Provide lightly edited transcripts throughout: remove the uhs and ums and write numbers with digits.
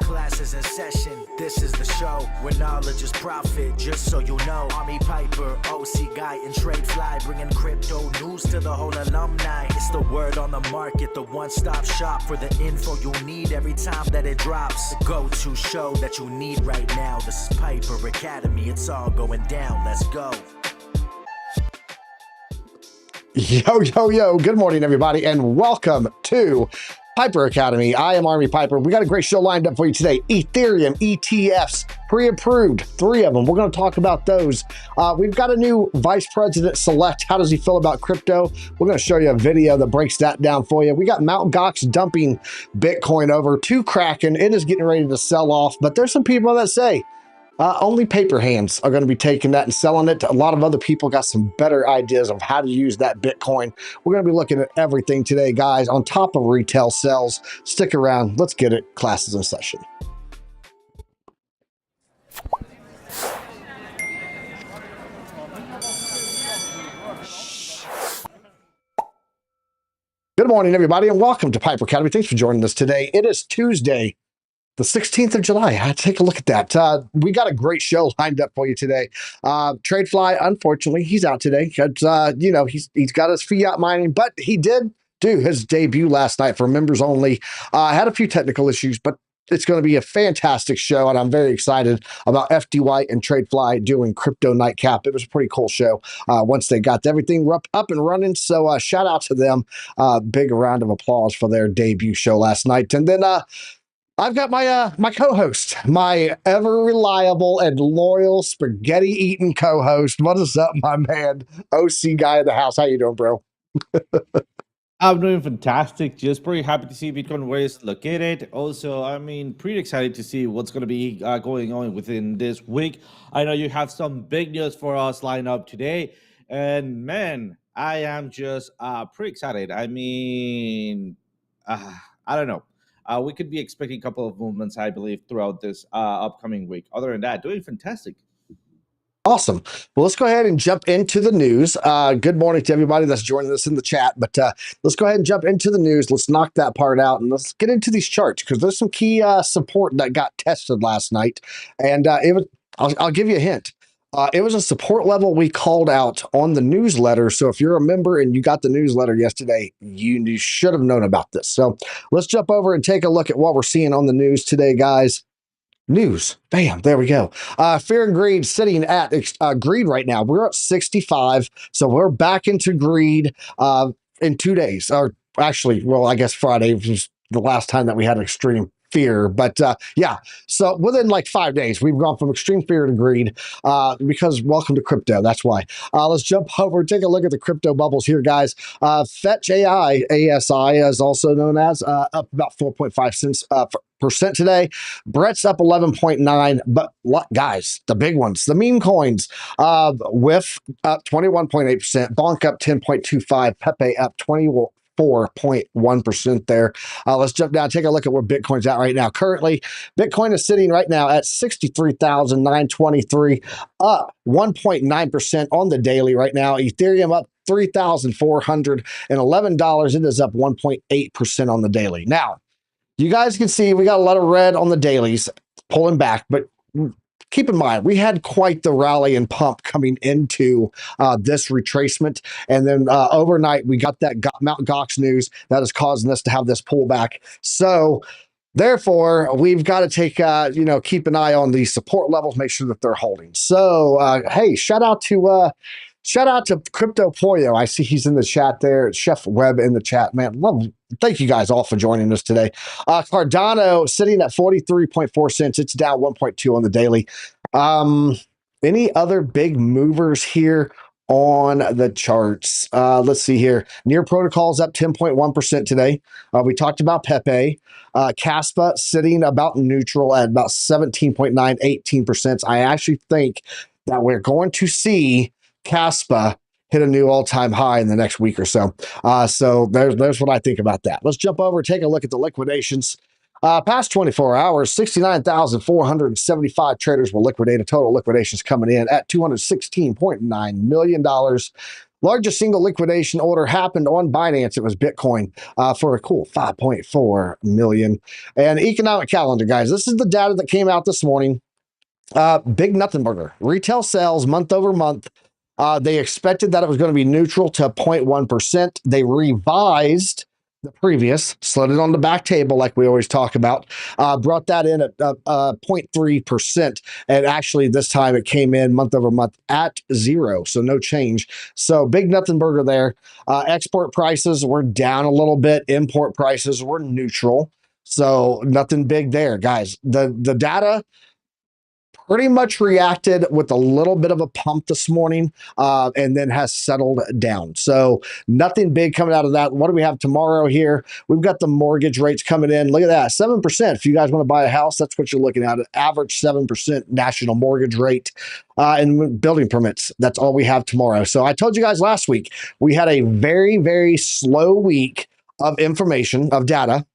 Class is in session, this is the show where knowledge is profit, just so you know. Army Piper, OC guy, and Trade Fly, bringing crypto news to the whole alumni. It's the word on the market, the one-stop shop for the info you need every time that it drops. The go-to show that you need right now. This is Piper Academy, it's all going down, let's go. Yo, good morning, everybody, and welcome to Piper Academy. I am Army Piper. We got a great show lined up for you today. Ethereum ETFs, pre-approved, 3 of them. We're going to talk about those. We've got a new vice president select. How does he feel about crypto? We're going to show you a video that breaks that down for you. We got Mt. Gox dumping Bitcoin over to Kraken. It is getting ready to sell off, but there's some people that say, only paper hands are going to be taking that and selling it. A lot of other people got some better ideas of how to use that Bitcoin. We're going to be looking at everything today, guys, on top of retail sales. Stick around. Let's get it. Classes in session. Good morning, everybody, and welcome to Piper Academy. Thanks for joining us today. It is Tuesday, the 16th of July. I had to take a look at that. We got a great show lined up for you today. TradeFly, unfortunately, he's out today. He's got his fiat mining, but he did do his debut last night for members only. Had a few technical issues, but it's going to be a fantastic show, and I'm very excited about FDY and TradeFly doing Crypto Nightcap. It was a pretty cool show once they got everything up and running, so shout out to them. Big round of applause for their debut show last night. And then I've got my co-host, my ever reliable and loyal spaghetti-eating co-host. What is up, my man? OC guy in the house. How you doing, bro? I'm doing fantastic. Just pretty happy to see Bitcoin where it's located. Also, pretty excited to see what's going to be going on within this week. I know you have some big news for us lined up today. And man, I am just pretty excited. I don't know. We could be expecting a couple of movements, I believe, throughout this upcoming week. Other than that, doing fantastic. Awesome. Well, let's go ahead and jump into the news. Good morning to everybody that's joining us in the chat. But let's go ahead and jump into the news. Let's knock that part out and let's get into these charts because there's some key support that got tested last night. And I'll give you a hint. It was a support level we called out on the newsletter. So if you're a member and you got the newsletter yesterday, you should have known about this. So let's jump over and take a look at what we're seeing on the news today, guys. News. Bam. There we go. Fear and greed sitting at greed right now. We're at 65. So we're back into greed in 2 days. Or actually, well, I guess Friday was the last time that we had extreme fear. But yeah, so within like 5 days, we've gone from extreme fear to greed because welcome to crypto. That's why. Let's jump over and take a look at the crypto bubbles here, guys. Fetch AI, ASI, is also known as, up about 4.5 cents percent today. Brett's up 11.9, but guys, the big ones, the meme coins, WIF up 21.8%, Bonk up 10.25, Pepe up 24.1% there. Let's jump down, take a look at where Bitcoin's at right now. Currently, Bitcoin is sitting right now at 63,923, up 1.9% on the daily right now. Ethereum up $3,411. It is up 1.8% on the daily. Now, you guys can see we got a lot of red on the dailies pulling back, but keep in mind, we had quite the rally and pump coming into this retracement. And then overnight, we got that Mt. Gox news that is causing us to have this pullback. So therefore, we've got to take, keep an eye on these support levels, make sure that they're holding. So, hey, shout out to Crypto Pollo. I see he's in the chat there. Chef Webb in the chat, man. Thank you guys all for joining us today. Cardano sitting at 43.4 cents. It's down 1.2 on the daily. Any other big movers here on the charts? Let's see here. Near Protocol's up 10.1% today. We talked about Pepe. Caspa sitting about neutral at about 17.9, 18%. I actually think that we're going to see Caspa hit a new all-time high in the next week or so. So there's what I think about that. Let's jump over and take a look at the liquidations. Past 24 hours, 69,475 traders were liquidated. Total liquidations coming in at $216.9 million. Largest single liquidation order happened on Binance. It was Bitcoin for a cool 5.4 million. And economic calendar, guys. This is the data that came out this morning. Big nothing burger. Retail sales month over month. They expected that it was going to be neutral to 0.1%. They revised the previous, slid it on the back table like we always talk about, brought that in at 0.3%. And actually, this time it came in month over month at 0, so no change. So big nothing burger there. Export prices were down a little bit. Import prices were neutral. So nothing big there, guys. The data pretty much reacted with a little bit of a pump this morning and then has settled down. So nothing big coming out of that. What do we have tomorrow here? We've got the mortgage rates coming in. Look at that, 7%. If you guys want to buy a house, that's what you're looking at. An average 7% national mortgage rate. And building permits. That's all we have tomorrow. So I told you guys last week, we had a very, very slow week of information, of data.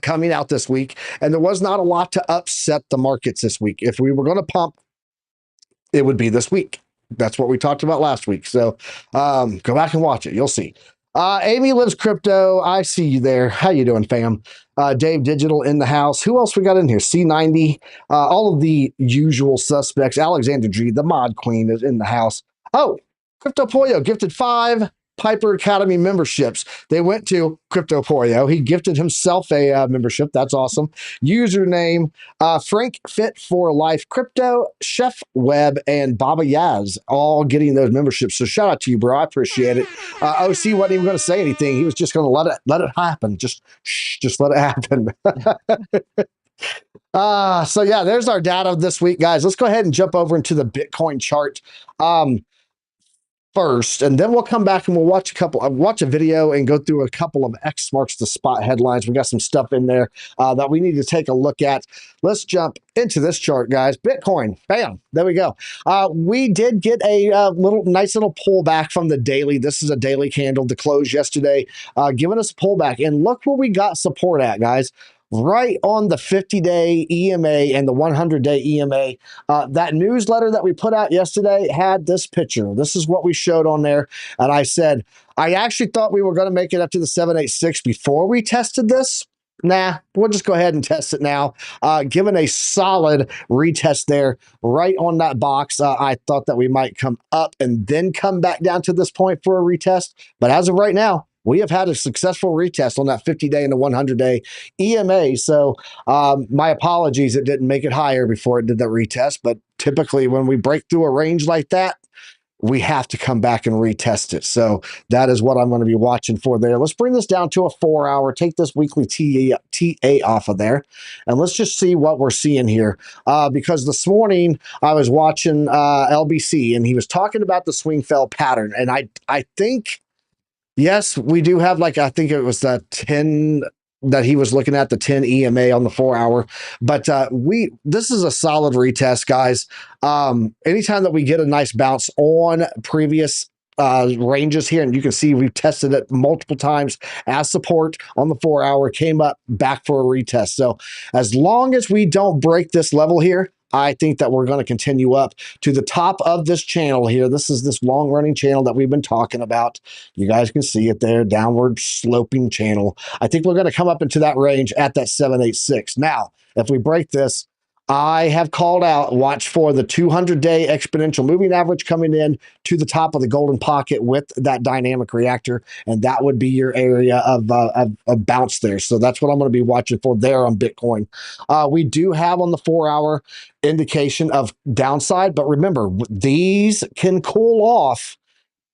Coming out this week, and there was not a lot to upset the markets this week. If we were going to pump, it would be this week. That's what we talked about last week. So go back and watch it. You'll see. Amy Lives Crypto. I see you there. How you doing, fam? Dave Digital in the house. Who else we got in here? C90. All of the usual suspects. Alexander G, the mod queen, is in the house. Oh, Crypto Pollo gifted 5 Piper Academy memberships. They went to Crypto Pollo. He gifted himself a membership. That's awesome. Username Frank Fit for Life Crypto, Chef Web, and Baba Yaz, all getting those memberships. So shout out to you, bro. I appreciate it. OC wasn't even going to say anything. He was just going to let it happen. Just let it happen. So yeah, there's our data this week, guys. Let's go ahead and jump over into the Bitcoin chart. First, and then we'll come back and we'll watch a video and go through a couple of X marks the spot headlines. We got some stuff in there that we need to take a look at. Let's jump into this chart, guys. Bitcoin, bam, there we go. We did get a nice little pullback from the daily. This is a daily candle to close yesterday, giving us a pullback. And look where we got support at, guys. Right on the 50-day EMA and the 100-day EMA. That newsletter that we put out yesterday had this picture. This is what we showed on there. And I said, I actually thought we were going to make it up to the 786 before we tested this. Nah, we'll just go ahead and test it now. Given a solid retest there, right on that box, I thought that we might come up and then come back down to this point for a retest. But as of right now, we have had a successful retest on that 50-day and the 100-day EMA. So my apologies, it didn't make it higher before it did that retest. But typically when we break through a range like that, we have to come back and retest it. So that is what I'm going to be watching for there. Let's bring this down to a 4-hour, take this weekly TA off of there, and let's just see what we're seeing here. Because this morning I was watching LBC, and he was talking about the swing fail pattern. And I think, yes, we do have, like, I think it was the 10 that he was looking at, the 10 EMA on the 4-hour. But this is a solid retest, guys. Anytime that we get a nice bounce on previous ranges here, and you can see we've tested it multiple times as support on the 4-hour, came up back for a retest. So as long as we don't break this level here, I think that we're going to continue up to the top of this channel here. This is this long running channel that we've been talking about. You guys can see it there, downward sloping channel. I think we're going to come up into that range at that 786. Now, if we break this, I have called out, watch for the 200-day exponential moving average coming in to the top of the golden pocket with that dynamic reactor, and that would be your area of bounce there. So that's what I'm going to be watching for there on Bitcoin. We do have on the 4-hour indication of downside, but remember, these can cool off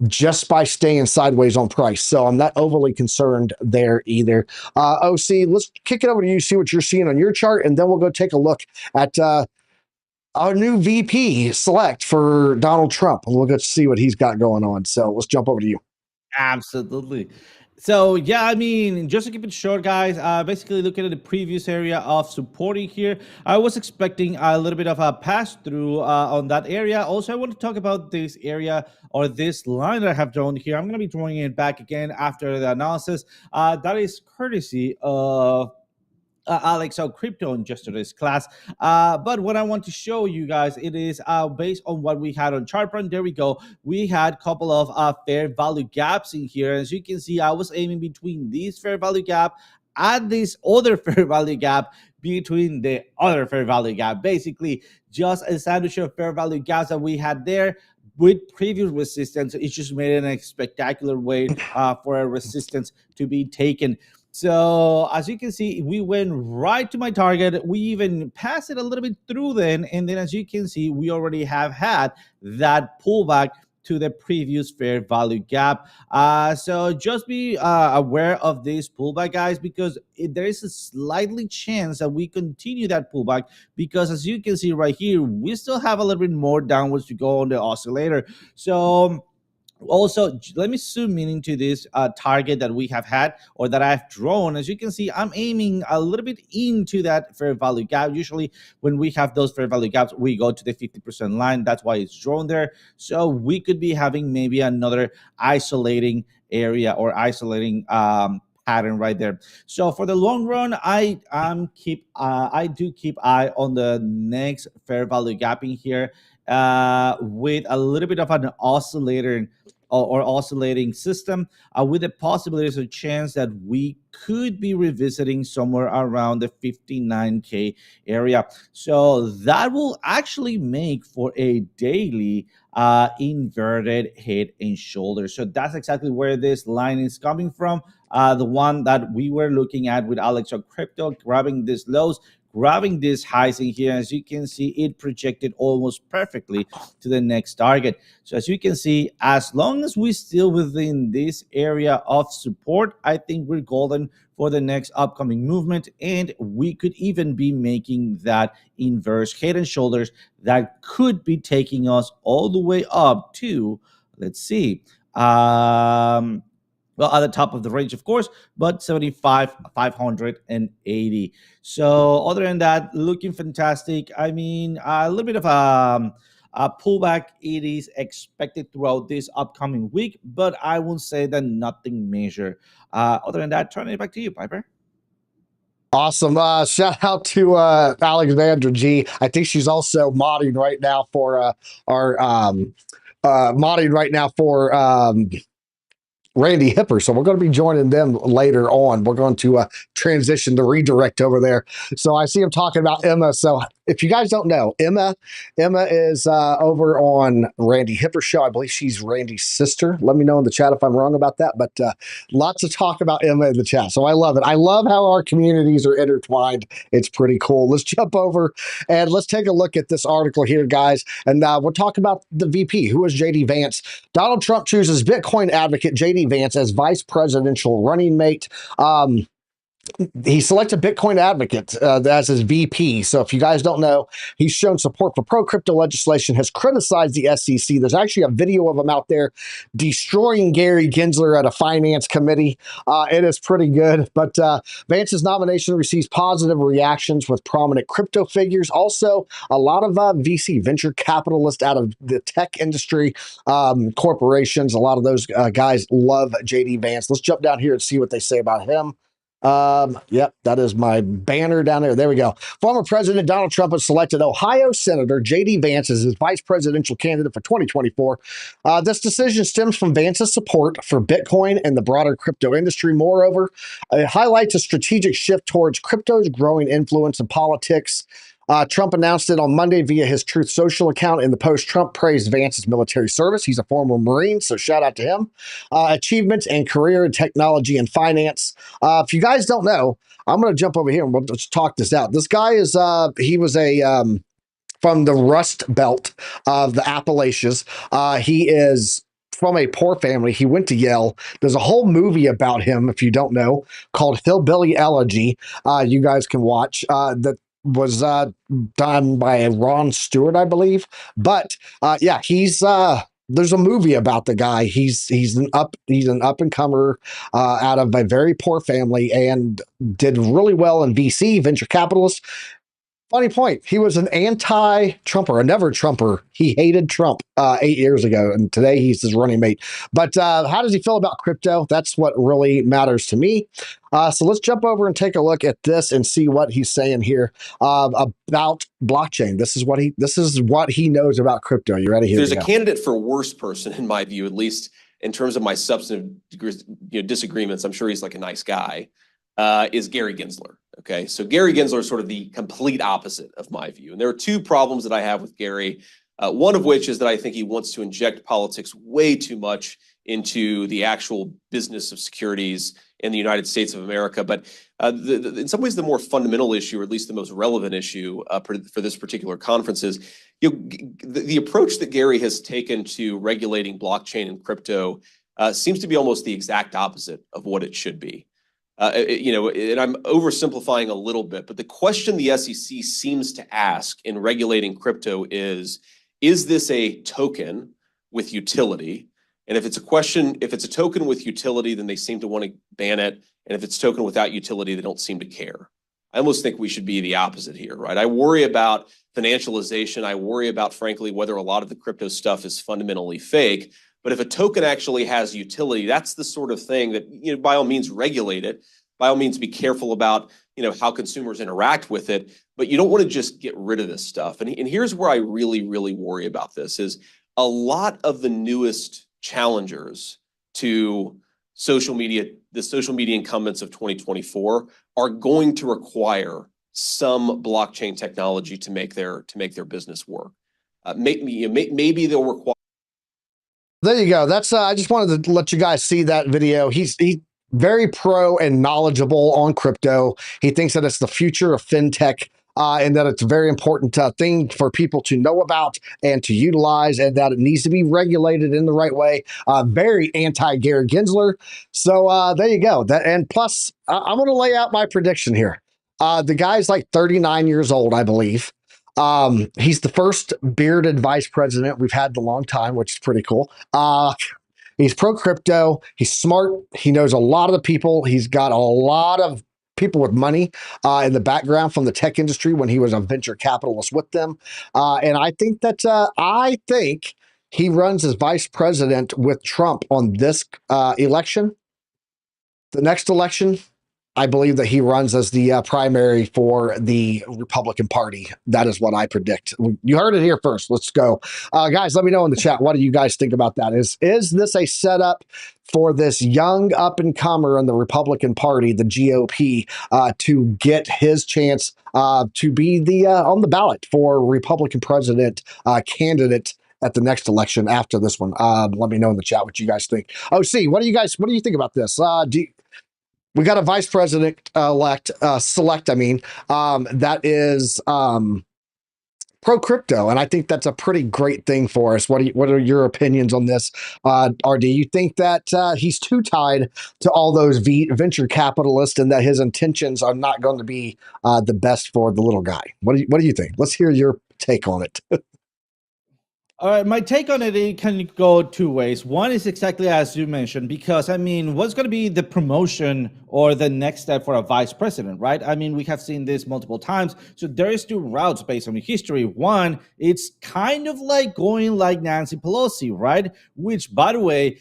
just by staying sideways on price. So I'm not overly concerned there either. OC, let's kick it over to you, see what you're seeing on your chart, and then we'll go take a look at our new VP select for Donald Trump, and we'll go see what he's got going on. So let's jump over to you. Absolutely. So yeah, I mean, just to keep it short, guys, basically looking at the previous area of supporting here, I was expecting a little bit of a pass through on that area. Also, I want to talk about this area or this line that I have drawn here. I'm going to be drawing it back again after the analysis. That is courtesy of Alex out crypto in yesterday's class. But what I want to show you guys, it is based on what we had on ChartPrint. There we go. We had a couple of fair value gaps in here. As you can see, I was aiming between this fair value gap and this other fair value gap between the other fair value gap. Basically, just a sandwich of fair value gaps that we had there with previous resistance. It just made it a spectacular way for a resistance to be taken. So as you can see, we went right to my target. We even passed it a little bit through then. And then as you can see, we already have had that pullback to the previous fair value gap. So just be aware of this pullback, guys, because there is a slightly chance that we continue that pullback, because as you can see right here, we still have a little bit more downwards to go on the oscillator. So also, let me zoom in into this target that we have had, or that I've drawn. As you can see, I'm aiming a little bit into that fair value gap. Usually when we have those fair value gaps, we go to the 50% line. That's why it's drawn there. So we could be having maybe another isolating area or isolating pattern right there. So for the long run, I do keep eye on the next fair value gap in here with a little bit of an oscillator or oscillating system, with the possibility, there's a chance that we could be revisiting somewhere around the 59K area. So that will actually make for a daily inverted head and shoulders. So that's exactly where this line is coming from. The one that we were looking at with Alex on crypto, grabbing these lows, grabbing these highs in here. As you can see, it projected almost perfectly to the next target. So as you can see, as long as we're still within this area of support, I think we're golden for the next upcoming movement, and we could even be making that inverse head and shoulders that could be taking us all the way up to, let's see, well, at the top of the range, of course, but 75,580. So other than that, looking fantastic. I mean, a little bit of a pullback it is expected throughout this upcoming week, but I will say that nothing major. Other than that, turning it back to you, Piper. Awesome. Shout out to Alexandra G. I think she's also modding right now for Randy Hipper. So we're going to be joining them later on. We're going to transition the redirect over there. So I see him talking about Emma. So if you guys don't know, Emma is over on Randy Hipper's show. I believe she's Randy's sister. Let me know in the chat if I'm wrong about that. But lots of talk about Emma in the chat. So I love it. I love how our communities are intertwined. It's pretty cool. Let's jump over and let's take a look at this article here, guys. And we'll talk about the VP. Who is JD Vance? Donald Trump chooses Bitcoin advocate JD Vance as vice presidential running mate. He selected Bitcoin advocate as his VP. So if you guys don't know, he's shown support for pro-crypto legislation, has criticized the SEC. There's actually a video of him out there destroying Gary Gensler at a finance committee. It is pretty good. But Vance's nomination receives positive reactions with prominent crypto figures. Also, a lot of VC, venture capitalists out of the tech industry, corporations. A lot of those guys love JD Vance. Let's jump down here and see what they say about him. Yep, that is my banner down there. There we go. Former President Donald Trump has selected Ohio Senator JD Vance as his vice presidential candidate for 2024. This decision stems from Vance's support for Bitcoin and the broader crypto industry. Moreover, it highlights a strategic shift towards crypto's growing influence in politics. Trump announced it on Monday via his Truth Social account. In the post, Trump praised Vance's military service. He's a former Marine, so shout out to him. Achievements and career in technology and finance. If you guys don't know, I'm going to jump over here and we'll just talk this out. This guy is, he was from the Rust Belt of the Appalachians. He is from a poor family. He went to Yale. There's a whole movie about him, if you don't know, called Hillbilly Elegy. You guys can watch that was done by Ron Stewart, I believe. But yeah, he's there's a movie about the guy. He's an up and comer out of a very poor family and did really well in VC, venture capitalist. Funny point. He was an anti-Trumper, a never-Trumper. He hated Trump 8 years ago, and today he's his running mate. But how does he feel about crypto? That's what really matters to me. So let's jump over and take a look at this and see what he's saying here about blockchain. This is what he knows about crypto. You ready? Here There's a candidate for worst person, in my view, at least in terms of my substantive disagreements. I'm sure he's like a nice guy. Is Gary Gensler. Okay, so Gary Gensler is sort of the complete opposite of my view. And there are two problems that I have with Gary. One of which is that I think he wants to inject politics way too much into the actual business of securities in the United States of America. But in some ways, the more fundamental issue, or at least the most relevant issue for this particular conference is the approach that Gary has taken to regulating blockchain and crypto seems to be almost the exact opposite of what it should be. And I'm oversimplifying a little bit, but the question the SEC seems to ask in regulating crypto is this a token with utility? And if it's a token with utility, then they seem to want to ban it. And if it's a token without utility, they don't seem to care. I almost think we should be the opposite here, right? I worry about financialization. I worry about, frankly, whether a lot of the crypto stuff is fundamentally fake. But if a token actually has utility, that's the sort of thing that, by all means, regulate it. By all means, be careful about, how consumers interact with it. But you don't want to just get rid of this stuff. And here's where I really, really worry about this is a lot of the newest challengers to social media, the social media incumbents of 2024 are going to require some blockchain technology to make their business work. Maybe they'll require. There you go. That's I just wanted to let you guys see that video. He's very pro and knowledgeable on crypto. He thinks that it's the future of fintech. And that it's a very important thing for people to know about and to utilize, and that it needs to be regulated in the right way. Very anti-Gary Gensler. So there you go. And plus, I'm going to lay out my prediction here. The guy's like 39 years old, I believe. He's the first bearded vice president we've had in a long time, which is pretty cool. He's pro-crypto. He's smart. He knows a lot of the people. He's got a lot of people with money in the background from the tech industry when he was a venture capitalist with them. And I think that he runs as vice president with Trump on this election. The next election, I believe that he runs as the primary for the Republican Party. That is what I predict. You heard it here first. Let's go. Guys, let me know in the chat. What do you guys think about that? Is this a setup for this young up-and-comer in the Republican Party, the GOP, to get his chance to be the on the ballot for Republican president candidate at the next election after this one? Let me know in the chat what you guys think. Oh, see, what do you think about this? We got a vice president select, that is pro crypto, and I think that's a pretty great thing for us. What are your opinions on this, RD? You think that he's too tied to all those venture capitalists, and that his intentions are not going to be the best for the little guy? What do you think? Let's hear your take on it. All right, my take on it can go two ways. One is exactly as you mentioned, because what's going to be the promotion or the next step for a vice president, right? We have seen this multiple times. So there is two routes based on history. One, it's kind of like going like Nancy Pelosi, right? Which, by the way,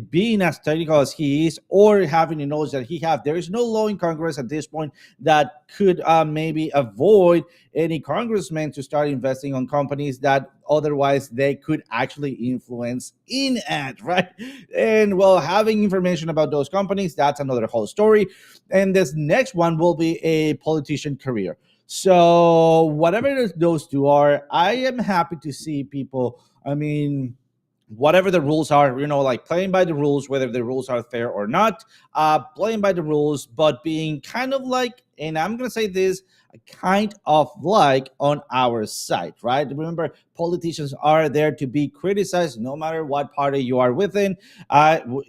being as technical as he is, or having the knowledge that he has, there is no law in Congress at this point that could maybe avoid any congressman to start investing on companies that otherwise they could actually influence in at, right? And well, having information about those companies, that's another whole story. And this next one will be a politician career. So whatever those two are, I am happy to see people, whatever the rules are, like playing by the rules, whether the rules are fair or not, playing by the rules, but being kind of like, and I'm going to say this, kind of like on our side, right? Remember, politicians are there to be criticized no matter what party you are within.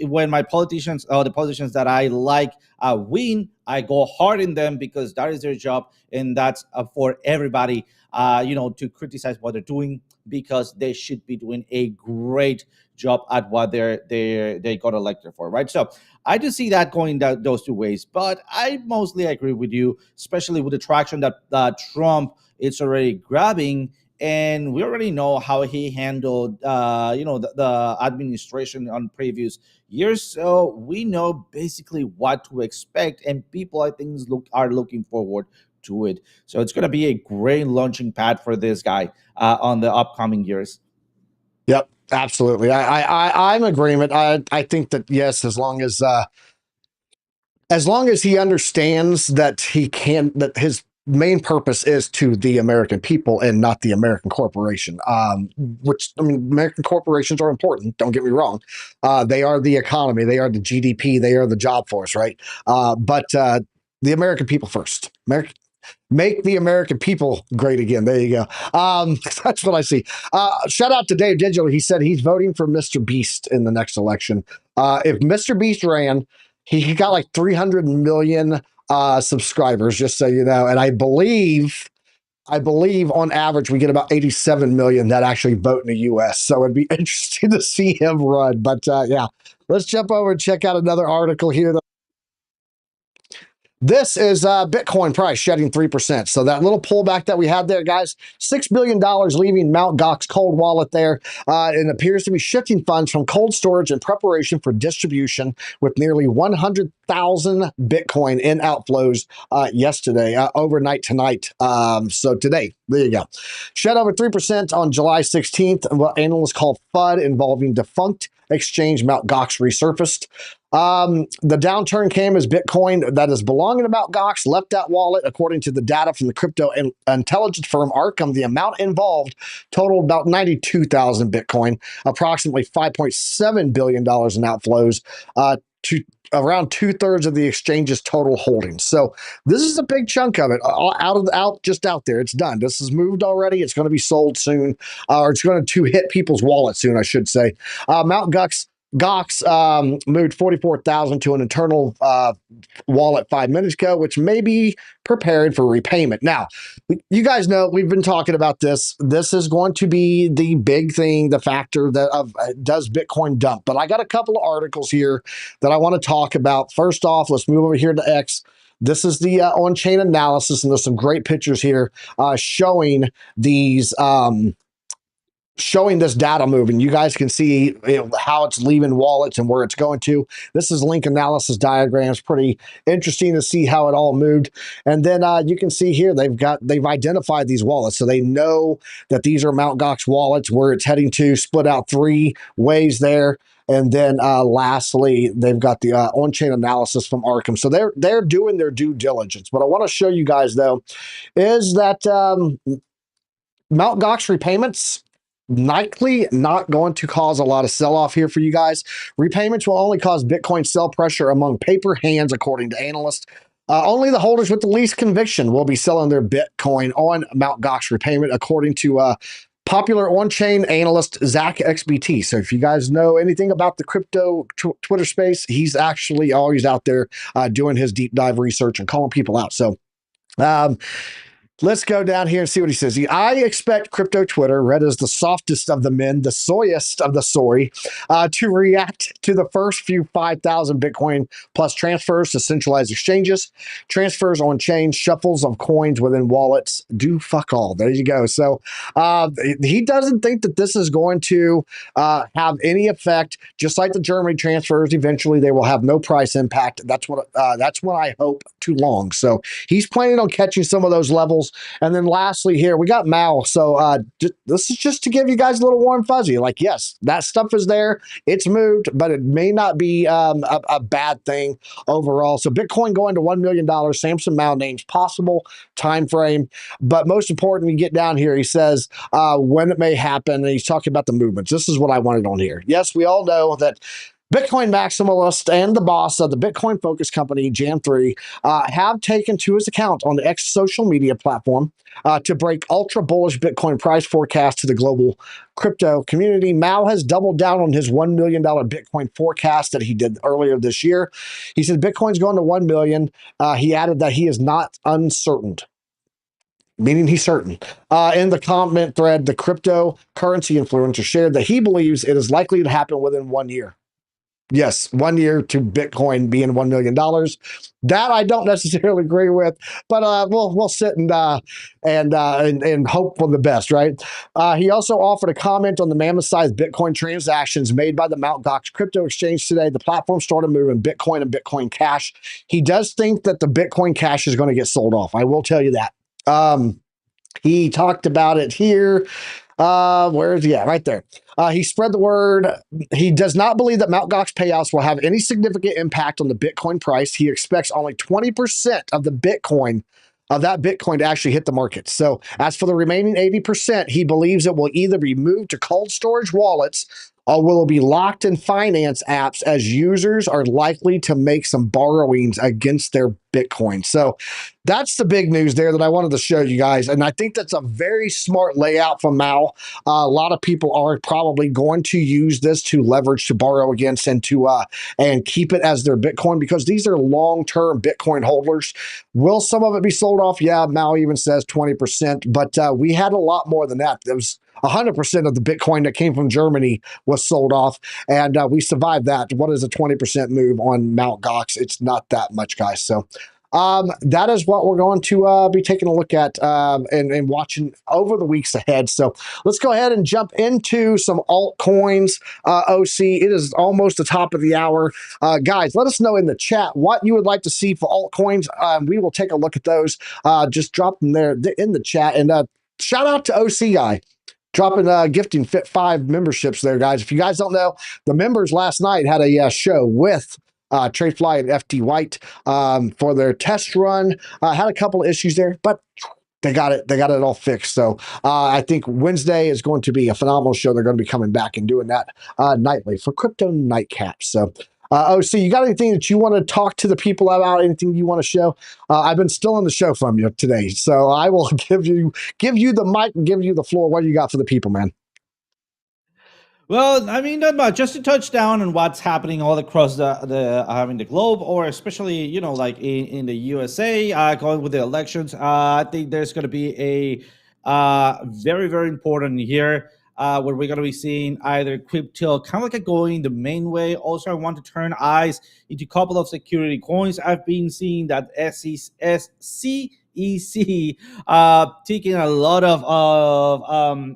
When my politicians, the politicians that I like win, I go hard in them because that is their job, and that's for everybody, to criticize what they're doing, because they should be doing a great job at what they got elected for, right? So I do see that going those two ways, but I mostly agree with you, especially with the traction that Trump it's already grabbing. And we already know how he handled, the administration on previous years. So we know basically what to expect, and people, I think, are looking forward to it. So it's going to be a great launching pad for this guy on the upcoming years. Yep, absolutely. I'm in agreement. I think that yes, as long as he understands that that his main purpose is to the American people and not the American corporation. Which, I mean, American corporations are important. Don't get me wrong. They are the economy. They are the GDP. They are the job force, right? But the American people first. Make the American people great again. There you go. That's what I see. Shout out to Dave Digital. He said he's voting for Mr. Beast in the next election. If Mr. Beast ran, he got like 300 million subscribers, just so you know. And I believe on average we get about 87 million that actually vote in the US. So it'd be interesting to see him run. But yeah, let's jump over and check out another article here. This is Bitcoin price shedding 3%. So that little pullback that we had there, guys, $6 billion leaving Mt. Gox cold wallet there. It appears to be shifting funds from cold storage in preparation for distribution, with nearly 100,000 Bitcoin in outflows yesterday, overnight tonight. So today, there you go. Shed over 3% on July 16th, what analysts call FUD, involving defunct exchange Mt. Gox resurfaced. The downturn came as Bitcoin that is belonging to Mt. Gox left that wallet. According to the data from the crypto intelligence firm Arkham, the amount involved totaled about 92,000 Bitcoin, approximately $5.7 billion in outflows, to around 2/3 of the exchange's total holdings. So this is a big chunk of it just out there. It's done. This is moved already. It's going to be sold soon, or it's going to hit people's wallets soon, I should say. Mt. Gox moved 44,000 to an internal wallet 5 minutes ago, which may be prepared for repayment. Now, you guys know we've been talking about this. This is going to be the big thing, the factor that of does Bitcoin dump. But I got a couple of articles here that I want to talk about. First off, let's move over here to X. This is the on-chain analysis, and there's some great pictures here showing these. Showing this data moving. You guys can see how it's leaving wallets and where it's going to. This is link analysis diagrams. Pretty interesting to see how it all moved. And then you can see here they've identified these wallets, so they know that these are Mt. Gox wallets, where it's heading to, split out 3 ways there. And then lastly, they've got the on-chain analysis from Arkham. So they're doing their due diligence. What I want to show you guys though is that Mt. Gox repayments likely not going to cause a lot of sell-off here for you guys. Repayments will only cause Bitcoin sell pressure among paper hands, according to analysts. Only the holders with the least conviction will be selling their Bitcoin on Mt. Gox repayment, according to popular on-chain analyst Zach XBT. So if you guys know anything about the crypto Twitter space, he's actually always out there doing his deep dive research and calling people out. So let's go down here and see what he says. I expect crypto Twitter, read as the softest of the men, the soyest of the soy, to react to the first few 5,000 Bitcoin plus transfers to centralized exchanges. Transfers on chain, shuffles of coins within wallets, do fuck all. There you go. So he doesn't think that this is going to have any effect. Just like the Germany transfers, eventually they will have no price impact. That's what I hope too long. So he's planning on catching some of those levels. And then lastly here, we got Mao. So this is just to give you guys a little warm fuzzy. Like, yes, that stuff is there. It's moved, but it may not be a bad thing overall. So Bitcoin going to $1 million. Samson Mao names possible time frame. But most important, you get down here, he says when it may happen. And he's talking about the movements. This is what I wanted on here. Yes, we all know that Bitcoin maximalist and the boss of the Bitcoin focused company, Jam3, have taken to his account on the X social media platform to break ultra bullish Bitcoin price forecast to the global crypto community. Mao has doubled down on his $1 million Bitcoin forecast that he did earlier this year. He said Bitcoin's going to 1 million. He added that he is not uncertain, meaning he's certain. In the comment thread, the cryptocurrency influencer shared that he believes it is likely to happen within 1 year. Yes, 1 year to Bitcoin being $1 million. That I don't necessarily agree with, but we'll sit and hope for the best, right? He also offered a comment on the mammoth-sized Bitcoin transactions made by the Mt. Gox crypto exchange today. The platform started moving Bitcoin and Bitcoin Cash. He does think that the Bitcoin Cash is going to get sold off. I will tell you that. He talked about it here. Where is he at? Right there. He spread the word. He does not believe that Mt. Gox payouts will have any significant impact on the Bitcoin price. He expects only 20% of that Bitcoin to actually hit the market. So as for the remaining 80%, he believes it will either be moved to cold storage wallets or will be locked in finance apps as users are likely to make some borrowings against their Bitcoin. So that's the big news there that I wanted to show you guys. And I think that's a very smart layout from Mao. A lot of people are probably going to use this to leverage to borrow against and to and keep it as their Bitcoin because these are long-term Bitcoin holders. Will some of it be sold off? Yeah, Mao even says 20%, but we had a lot more than that. There was 100% of the Bitcoin that came from Germany was sold off, and we survived that. What is a 20% move on Mt. Gox? It's not that much, guys. So that is what we're going to be taking a look at and watching over the weeks ahead. So let's go ahead and jump into some altcoins. OC, it is almost the top of the hour. Guys, let us know in the chat what you would like to see for altcoins. We will take a look at those. Just drop them there in the chat. And shout out to OC Guy. Dropping gifting Fit 5 memberships there, guys. If you guys don't know, the members last night had a show with Tradefly and FT White for their test run. Had a couple of issues there, but they got it all fixed. So I think Wednesday is going to be a phenomenal show. They're going to be coming back and doing that nightly for Crypto Nightcaps. So OC, you got anything that you want to talk to the people about? Anything you want to show? I've been stealing the show from you today, so I will give you the mic and give you the floor. What do you got for the people, man? Well, I mean, not much. Just to touch down on what's happening all across the globe, or especially like in the USA, going with the elections. I think there's going to be a very very important here. Where we're going to be seeing either crypto kind of like going the main way. Also, I want to turn eyes into a couple of security coins. I've been seeing that SEC taking a lot of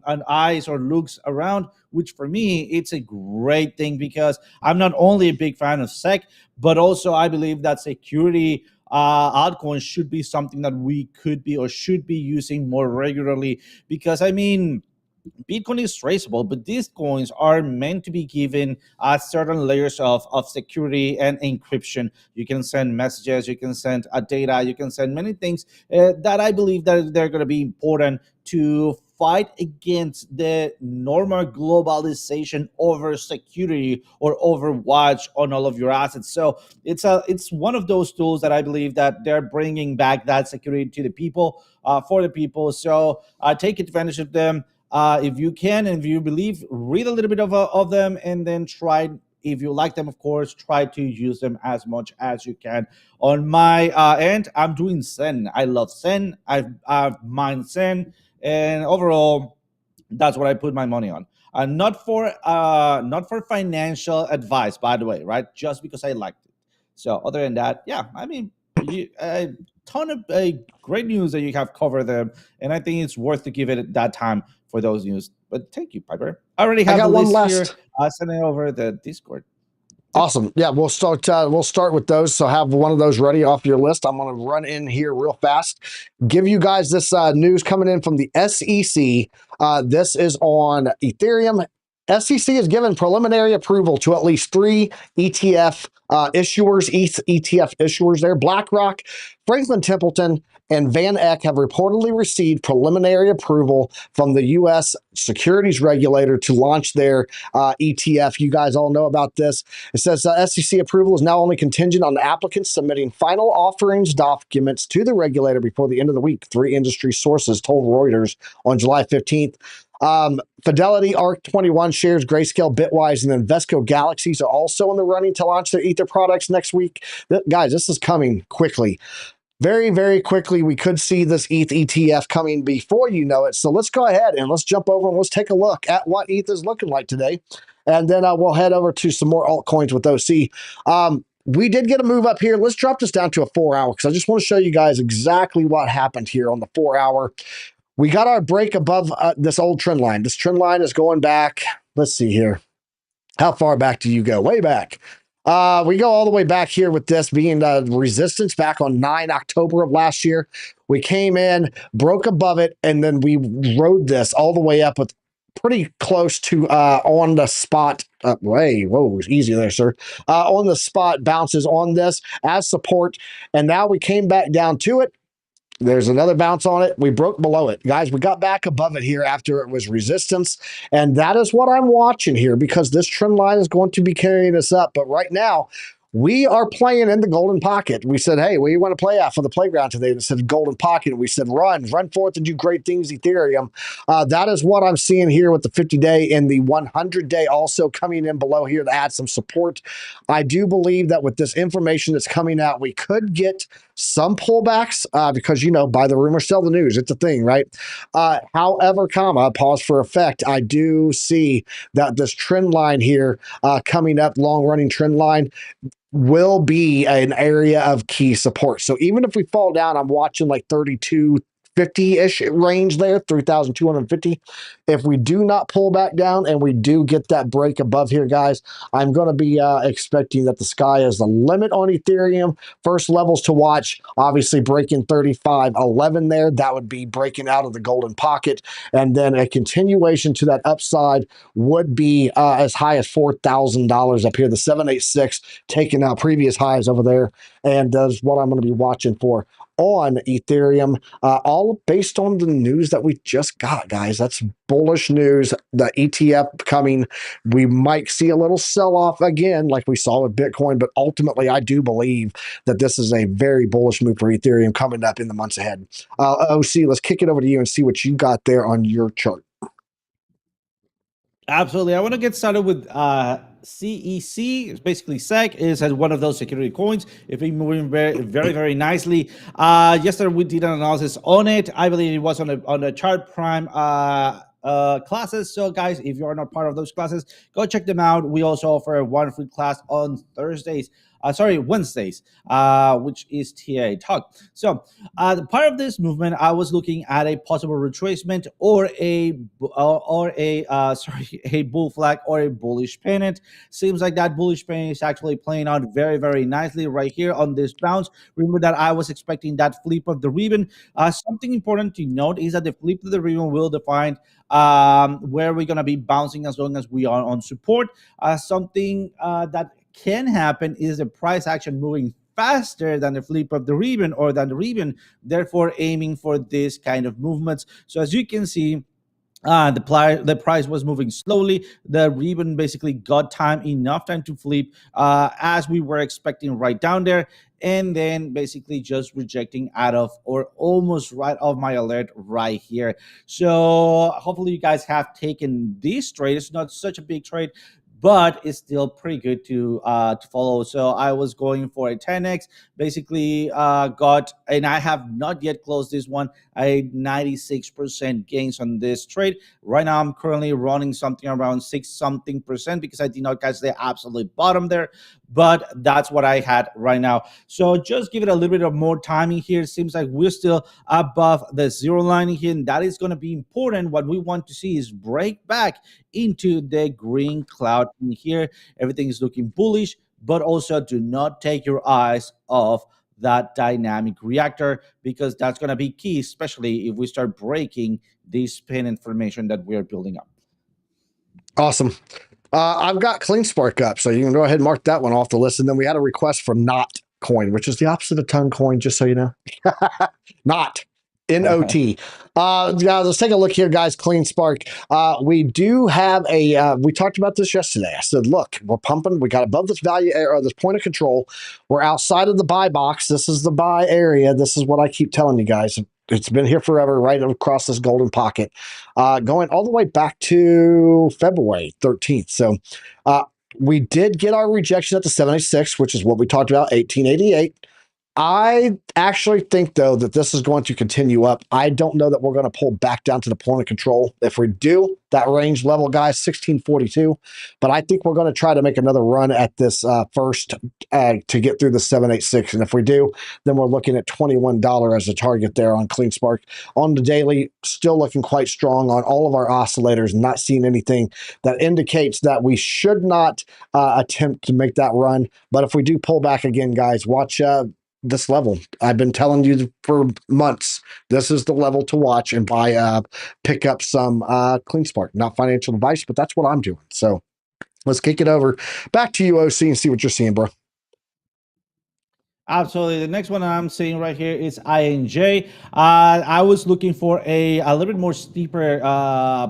an eyes or looks around, which for me it's a great thing because I'm not only a big fan of SEC, but also I believe that security altcoins should be something that we could be or should be using more regularly because I mean Bitcoin is traceable, but these coins are meant to be given certain layers of security and encryption. You can send messages, you can send data, you can send many things that I believe that they're going to be important to fight against the normal globalization over security or overwatch on all of your assets. So it's one of those tools that I believe that they're bringing back that security to the people, for the people. So take advantage of them. If you can, and if you believe, read a little bit of them, and then try. If you like them, of course, try to use them as much as you can. On my end, I'm doing Zen. I love Zen. I've mined Zen, and overall, that's what I put my money on. Not for financial advice, by the way, right? Just because I liked it. So other than that, yeah, I mean, a ton of great news that you have covered them, and I think it's worth to give it that time for those news. But thank you, Piper. I already have the list here. Send it over the Discord. Awesome. Yeah, we'll start with those. So have one of those ready off your list. I'm going to run in here real fast. Give you guys this news coming in from the SEC. This is on Ethereum. SEC has given preliminary approval to at least 3 ETF issuers, ETF issuers there. BlackRock, Franklin Templeton, and Van Eck have reportedly received preliminary approval from the U.S. securities regulator to launch their ETF. You guys all know about this. It says SEC approval is now only contingent on the applicants submitting final offerings documents to the regulator before the end of the week, 3 industry sources told Reuters on July 15th. Fidelity, ARC21 shares, Grayscale, Bitwise, and Invesco Galaxies are also in the running to launch their Ether products next week. Guys, this is coming quickly. Very, very quickly, we could see this ETH ETF coming before you know it. So let's go ahead and let's jump over and let's take a look at what ETH is looking like today. and then we'll head over to some more altcoins with OC. We did get a move up here. Let's drop this down to a 4-hour because I just want to show you guys exactly what happened here on the 4-hour. We got our break above this old trend line. This trend line is going back. Let's see here. How far back do you go? Way back. We go all the way back here with this being resistance back on 9 October of last year. We came in, broke above it, and then we rode this all the way up with pretty close to on the spot. Whoa, easy there, sir. On the spot bounces on this as support, and now we came back down to it. There's another bounce on it. We broke below it. Guys, we got back above it here after it was resistance. And that is what I'm watching here because this trend line is going to be carrying us up. But right now, we are playing in the golden pocket. We said, hey, we want to play out for the playground today. It said golden pocket. We said, run forth and do great things, Ethereum. That is what I'm seeing here with the 50-day and the 100-day also coming in below here to add some support. I do believe that with this information that's coming out, we could get some pullbacks because, you know, buy the rumor, sell the news. It's a thing, right? However, pause for effect, I do see that this trend line here coming up, long-running trend line, will be an area of key support. So even if we fall down, I'm watching like 3250-ish range there, 3,250. If we do not pull back down and we do get that break above here, guys, I'm going to be expecting that the sky is the limit on Ethereum. First levels to watch, obviously breaking 3511 there. That would be breaking out of the golden pocket. And then a continuation to that upside would be as high as $4,000 up here. The 786 taking out previous highs over there. And that's what I'm going to be watching for on Ethereum, all based on the news that we just got, guys. That's bullish news. The ETF coming, we might see a little sell-off again like we saw with Bitcoin, but ultimately I do believe that this is a very bullish move for Ethereum coming up in the months ahead. OC, let's kick it over to you and see what you got there on your chart. Absolutely. I want to get started with CEC. It's basically SEC is as one of those security coins. It's been moving very nicely. Yesterday we did an analysis on it. I believe it was on the Chart Prime classes. So guys, if you are not part of those classes, go check them out. We also offer one free class on Wednesdays, which is TA Talk. So the part of this movement, I was looking at a possible retracement or a bull flag or a bullish pennant. Seems like that bullish pennant is actually playing out very nicely right here on this bounce. Remember that I was expecting that flip of the ribbon. Something important to note is that the flip of the ribbon will define where we're going to be bouncing as long as we are on support. Something that can happen is the price action moving faster than the flip of the ribbon or than the ribbon, therefore aiming for this kind of movements. So as you can see, the price was moving slowly. The ribbon basically got enough time to flip as we were expecting right down there, and then basically just rejecting out of or almost right off my alert right here. So hopefully you guys have taken this trade. It's not such a big trade, but it's still pretty good to follow. So I was going for a 10x, basically got, and I have not yet closed this one, a 96% gains on this trade. Right now, I'm currently running something around 6-something% because I did not catch the absolute bottom there, but that's what I had right now. So just give it a little bit of more timing here. It seems like we're still above the zero line here, and that is going to be important. What we want to see is break back into the green cloud in here. Everything is looking bullish, but also do not take your eyes off that dynamic reactor because that's going to be key, especially if we start breaking this pin information that we are building up. Awesome. I've got CleanSpark up, so you can go ahead and mark that one off the list. And then we had a request for Not Coin, which is the opposite of Tongue Coin, just so you know. Not. N-O-T. Let's take a look here, guys. CleanSpark. We do have we talked about this yesterday. I said, look, we're pumping. We got above this value or this point of control. We're outside of the buy box. This is the buy area. This is what I keep telling you guys. It's been here forever, right across this golden pocket, going all the way back to February 13th. So we did get our rejection at the 786, which is what we talked about, 1888. I actually think, though, that this is going to continue up. I don't know that we're going to pull back down to the point of control. If we do, that range level, guys, 1642. But I think we're going to try to make another run at this first to get through the 786. And if we do, then we're looking at $21 as a target there on CleanSpark. On the daily, still looking quite strong on all of our oscillators, not seeing anything that indicates that we should not attempt to make that run. But if we do pull back again, guys, watch this level. I've been telling you for months, this is the level to watch and buy, pick up some CleanSpark. Not financial advice, but that's what I'm doing. So let's kick it over back to you, OC, and see what you're seeing, bro. Absolutely. The next one I'm seeing right here is INJ. I was looking for a little bit more steeper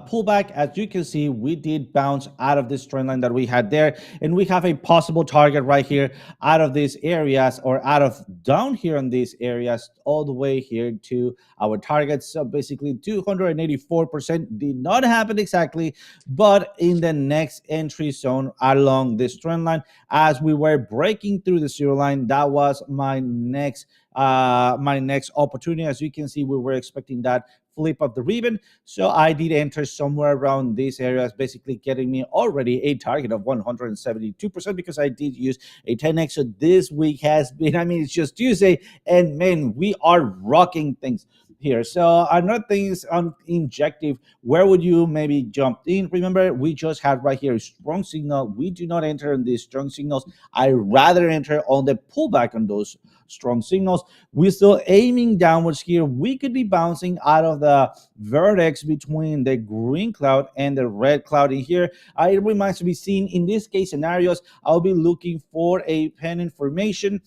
pullback. As you can see, we did bounce out of this trend line that we had there, and we have a possible target right here out of these areas, or out of down here in these areas, all the way here to our targets. So basically 284% did not happen exactly, but in the next entry zone along this trend line, as we were breaking through the zero line, that was my next opportunity. As you can see, we were expecting that flip of the ribbon, so I did enter somewhere around these areas, basically getting me already a target of 172%, because I did use a 10x. So this week has been, I mean, it's just Tuesday, and man, we are rocking things here. So another thing is on injective, where would you maybe jump in? Remember, we just had right here a strong signal. We do not enter in these strong signals. I rather enter on the pullback on those strong signals. We're still aiming downwards here. We could be bouncing out of the vertex between the green cloud and the red cloud in here. It remains to be seen. In this case scenarios, I'll be looking for a pennant formation,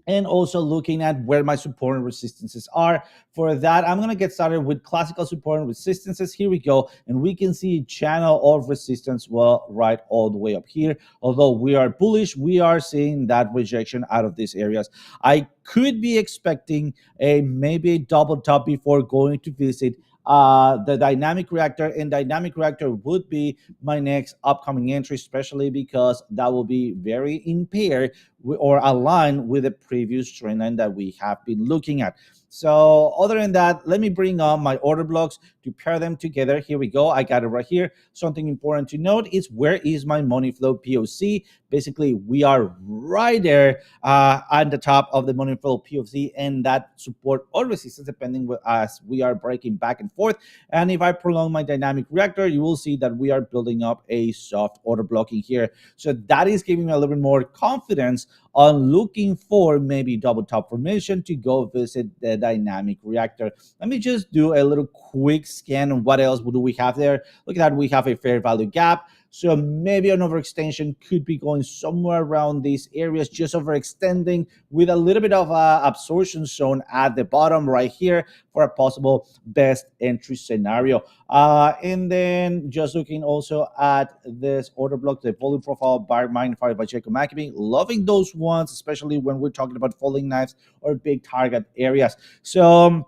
and also looking at where my support and resistances are. For that, I'm going to get started with classical support and resistances. Here we go. And we can see channel of resistance, well, right all the way up here. Although we are bullish, we are seeing that rejection out of these areas. I could be expecting maybe a double top before going to visit the dynamic reactor, and dynamic reactor would be my next upcoming entry, especially because that will be very impaired or aligned with the previous trend line that we have been looking at. So other than that, let me bring on my order blocks to pair them together. Here we go. I got it right here. Something important to note is, where is my money flow POC? Basically, we are right there at the top of the money flow POC, and that support or resistance, depending as we are breaking back and forth. And if I prolong my dynamic reactor, you will see that we are building up a soft order blocking here. So that is giving me a little bit more confidence on looking for maybe double top formation to go visit the dynamic reactor. Let me just do a little quick scan on what else do we have there. Look at that, we have a fair value gap. So maybe an overextension could be going somewhere around these areas, just overextending with a little bit of absorption zone at the bottom right here for a possible best entry scenario. And then just looking also at this order block, the volume profile by Magnified by Jacob Maccabee. Loving those ones, especially when we're talking about falling knives or big target areas. So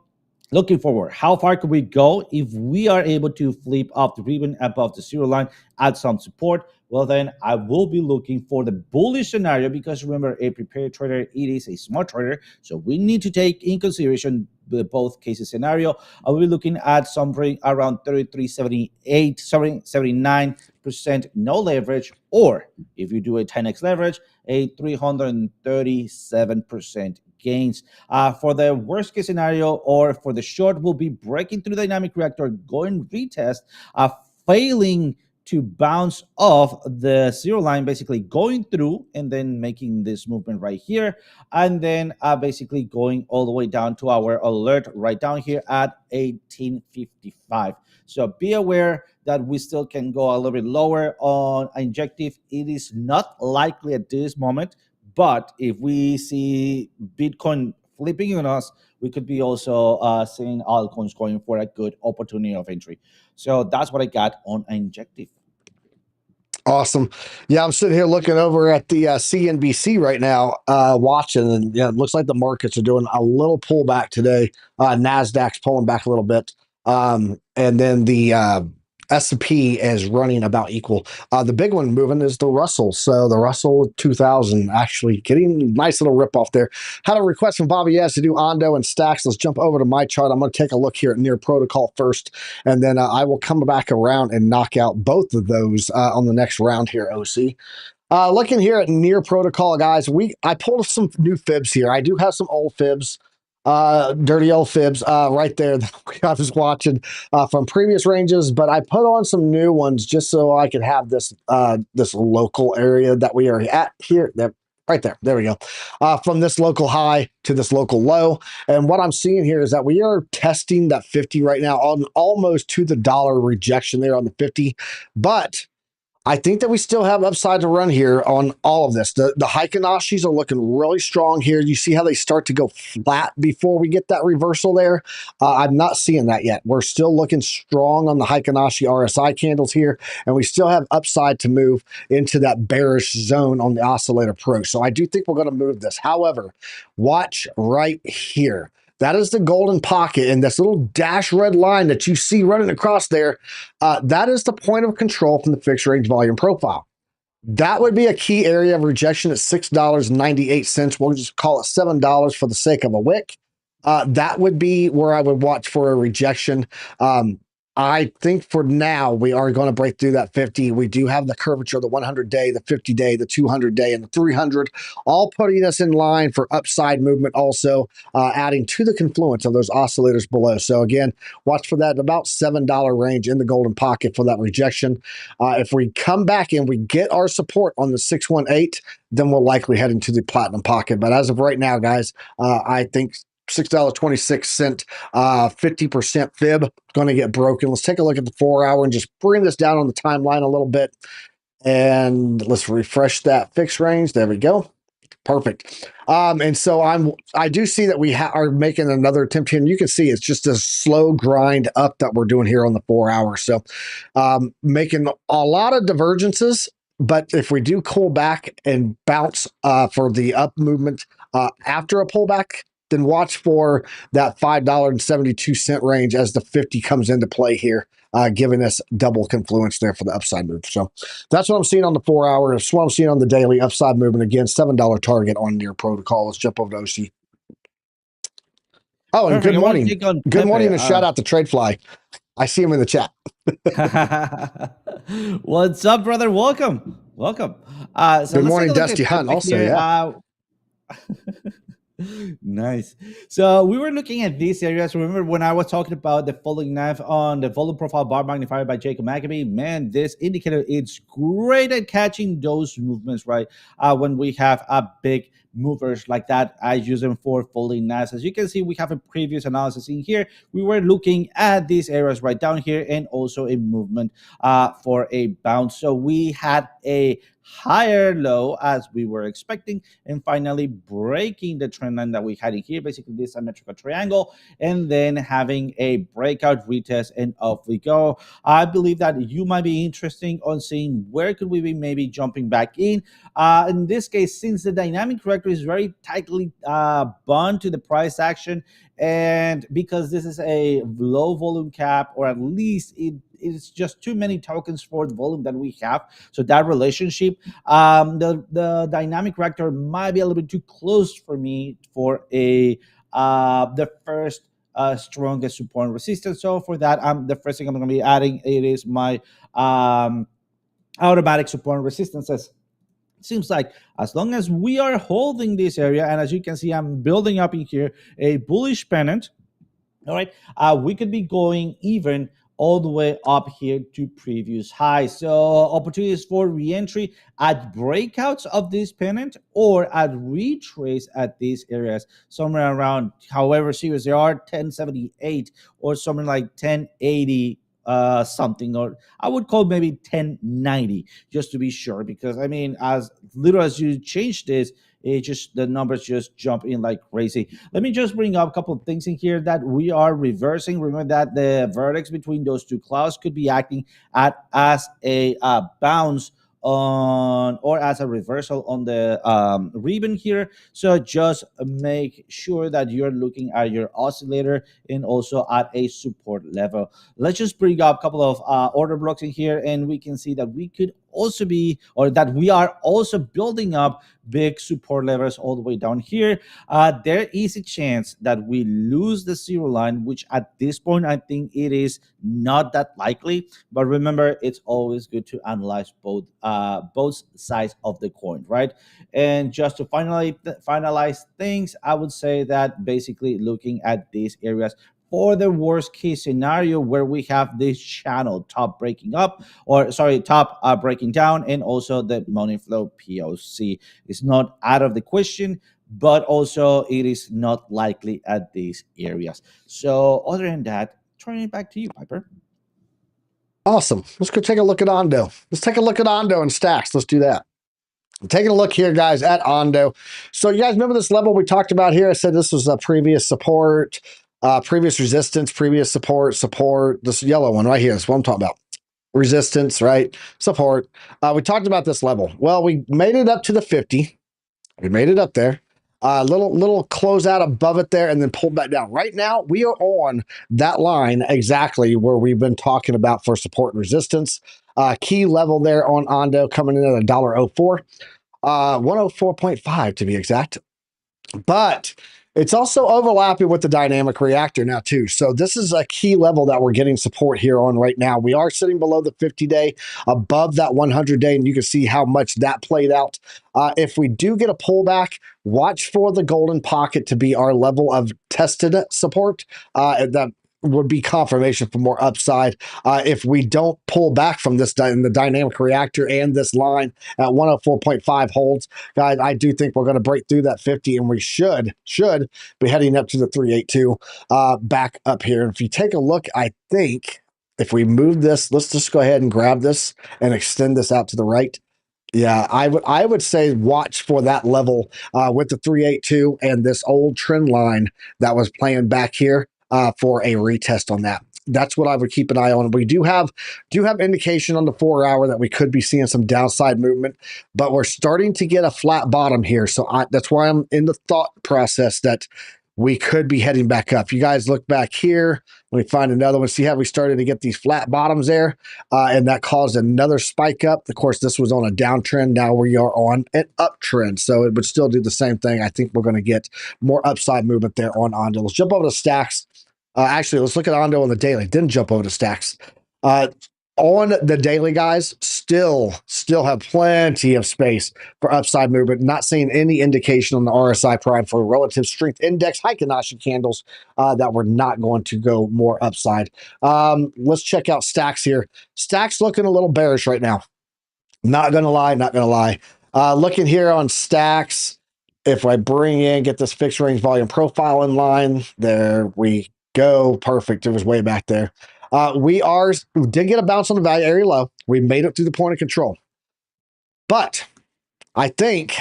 looking forward, how far could we go if we are able to flip up the ribbon above the zero line, add some support? Well, then I will be looking for the bullish scenario, because remember, a prepared trader, it is a smart trader. So we need to take in consideration the both cases scenario. I will be looking at something around 79% no leverage, or if you do a 10x leverage, a 337% gains. For the worst case scenario, or for the short, will be breaking through the dynamic reactor, going retest, failing to bounce off the zero line, basically going through and then making this movement right here, and then basically going all the way down to our alert right down here at 1855. So be aware that we still can go a little bit lower on injective. It is not likely at this moment, but if we see Bitcoin flipping on us, we could be also seeing altcoins going for a good opportunity of entry. So that's what I got on injective. Awesome. Yeah, I'm sitting here looking over at the CNBC right now, watching, and yeah, it looks like the markets are doing a little pullback today. Nasdaq's pulling back a little bit, and then the S&P is running about equal. The big one moving is the Russell. So the Russell 2000 actually getting a nice little rip off there. Had a request from Bobby S to do Ondo and stacks. Let's jump over to my chart. I'm going to take a look here at near protocol first, and then I will come back around and knock out both of those on the next round here, OC. Looking here at near protocol, guys, I pulled some new fibs here. I do have some old fibs. Dirty old fibs right there that I was watching from previous ranges, but I put on some new ones just so I could have this this local area that we are at here. Right there. There we go. From this local high to this local low. And what I'm seeing here is that we are testing that 50 right now on almost to the dollar rejection there on the 50. But I think that we still have upside to run here on all of this. The Heikenashis are looking really strong here. You see how they start to go flat before we get that reversal there? I'm not seeing that yet. We're still looking strong on the Heikenashi RSI candles here, and we still have upside to move into that bearish zone on the Oscillator Pro. So I do think we're going to move this. However, watch right here. That is the golden pocket, and this little dash red line that you see running across there, that is the point of control from the fixed range volume profile. That would be a key area of rejection at $6.98. We'll just call it $7 for the sake of a wick. That would be where I would watch for a rejection. I think for now, we are going to break through that 50. We do have the curvature, the 100-day, the 50-day, the 200-day, and the 300, all putting us in line for upside movement also, adding to the confluence of those oscillators below. So again, watch for that about $7 range in the golden pocket for that rejection. If we come back and we get our support on the 618, then we'll likely head into the platinum pocket. But as of right now, guys, I think $6.26, 50% fib going to get broken. Let's take a look at the 4 hour and just bring this down on the timeline a little bit. And let's refresh that fixed range. There we go. Perfect. And so I do see that we are making another attempt here, and you can see it's just a slow grind up that we're doing here on the 4 hour. So making a lot of divergences, but if we do pull back and bounce for the up movement after a pullback, then watch for that $5.72 range as the 50 comes into play here, giving us double confluence there for the upside move. So that's what I'm seeing on the 4 hour. That's what I'm seeing on the daily upside movement. Again, $7 target on near protocol. Let's jump over to OC. Oh, and Perfect. good morning. Good morning, and shout out to Tradefly. I see him in the chat. What's up, brother? Welcome. Good morning, Dusty Hunt. Also, here. yeah. Nice. So we were looking at these areas. Remember when I was talking about the falling knife on the volume profile bar magnifier by Jacob Maccabee? Man, this indicator, it's great at catching those movements, right? When we have a big movers like that, I use them for falling knives. As you can see, we have a previous analysis in here. We were looking at these areas right down here and also a movement for a bounce. So we had a higher low as we were expecting, and finally breaking the trend line that we had in here, basically this symmetrical triangle, and then having a breakout retest, and off we go. I believe that you might be interested on seeing where could we be maybe jumping back in this case, since the dynamic corrector is very tightly bound to the price action, and because this is a low volume cap, or at least it's just too many tokens for the volume that we have. So that relationship, the dynamic corrector might be a little bit too close for me for a the first strongest support and resistance. So for that, the first thing I'm going to be adding, it is my automatic support and resistances. Seems like as long as we are holding this area, and as you can see, I'm building up in here a bullish pennant. All right, we could be going even all the way up here to previous highs. So opportunities for re-entry at breakouts of this pennant, or at retrace at these areas, somewhere around, however serious they are, 1078 or something like 1080 something, or I would call maybe 1090, just to be sure, because I mean, as little as you change this, it just, the numbers just jump in like crazy. Let me just bring up a couple of things in here that we are reversing. Remember that the vertex between those two clouds could be acting as a bounce on, or as a reversal on the ribbon here. So just make sure that you're looking at your oscillator and also at a support level. Let's just bring up a couple of order blocks in here, and we can see that we could also be, or that we are also building up big support levels all the way down here. There is a chance that we lose the zero line, which at this point I think it is not that likely. But remember, it's always good to analyze both sides of the coin, right? And just to finalize things, I would say that basically looking at these areas for the worst case scenario where we have this channel top breaking up, or sorry, top breaking down, and also the money flow POC is not out of the question, but also it is not likely at these areas. So other than that, turning it back to you, Piper. Awesome. Let's go take a look at Ondo. Let's take a look at Ondo and stacks. Let's do that. Taking a look here, guys, at Ondo. So you guys remember this level we talked about here? I said this was a previous support, previous resistance, previous support, this yellow one right here. That's what I'm talking about. Resistance, right? Support. We talked about this level. Well, we made it up to the 50. We made it up there. Little closeout above it there, and then pulled back down. Right now, we are on that line exactly where we've been talking about for support and resistance. Key level there on Ondo coming in at $1.04, 104.5 to be exact. But it's also overlapping with the dynamic reactor now too. So this is a key level that we're getting support here on right now. We are sitting below the 50-day, above that 100-day, and you can see how much that played out. If we do get a pullback, watch for the golden pocket to be our level of tested support. That would be confirmation for more upside. If we don't pull back from this in the dynamic reactor and this line at 104.5 holds, guys, I do think we're going to break through that 50, and we should be heading up to the 382 back up here. And if you take a look, I think if we move this, let's just go ahead and grab this and extend this out to the right. Yeah, I would say watch for that level with the 382 and this old trend line that was playing back here for a retest on that. That's what I would keep an eye on. We do have indication on the 4-hour that we could be seeing some downside movement, but we're starting to get a flat bottom here. So that's why I'm in the thought process that we could be heading back up. You guys look back here. Let me find another one. See how we started to get these flat bottoms there, and that caused another spike up. Of course, this was on a downtrend. Now we are on an uptrend, so it would still do the same thing. I think we're going to get more upside movement there on Ondo. Let's jump over to stacks. Actually, let's look at Ondo on the daily. Didn't jump over to stacks. On the daily, guys, still have plenty of space for upside movement. Not seeing any indication on the RSI Prime for relative strength index Heikinashii candles that we're not going to go more upside. Let's check out stacks here. Stacks looking a little bearish right now. Not gonna lie. Looking here on stacks, if I bring in, get this fixed range volume profile in line, there we go. Perfect. It was way back there. We did get a bounce on the value area low. We made it through the point of control. But I think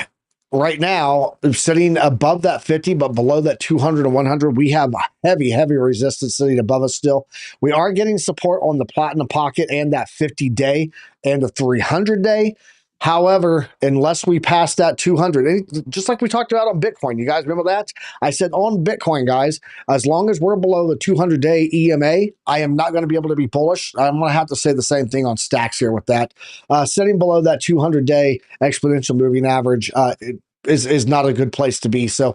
right now, sitting above that 50, but below that 200 and 100, we have heavy resistance sitting above us still. We are getting support on the platinum pocket and that 50-day and the 300-day. However, unless we pass that 200, just like we talked about on Bitcoin, you guys remember that? I said on Bitcoin, guys, as long as we're below the 200-day EMA, I am not going to be able to be bullish. I'm going to have to say the same thing on stacks here with that. Sitting below that 200-day exponential moving average is not a good place to be. So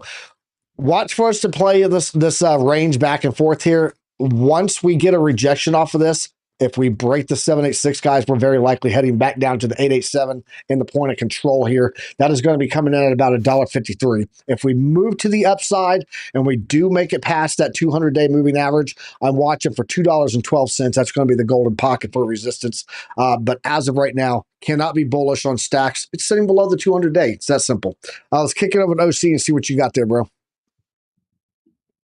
watch for us to play this range back and forth here. Once we get a rejection off of this, if we break the 786, guys, we're very likely heading back down to the 887 in the point of control here. That is going to be coming in at about $1.53. If we move to the upside and we do make it past that 200-day moving average, I'm watching for $2.12. That's going to be the golden pocket for resistance. But as of right now, cannot be bullish on stacks. It's sitting below the 200-day. It's that simple. Let's kick it over to OC and see what you got there, bro.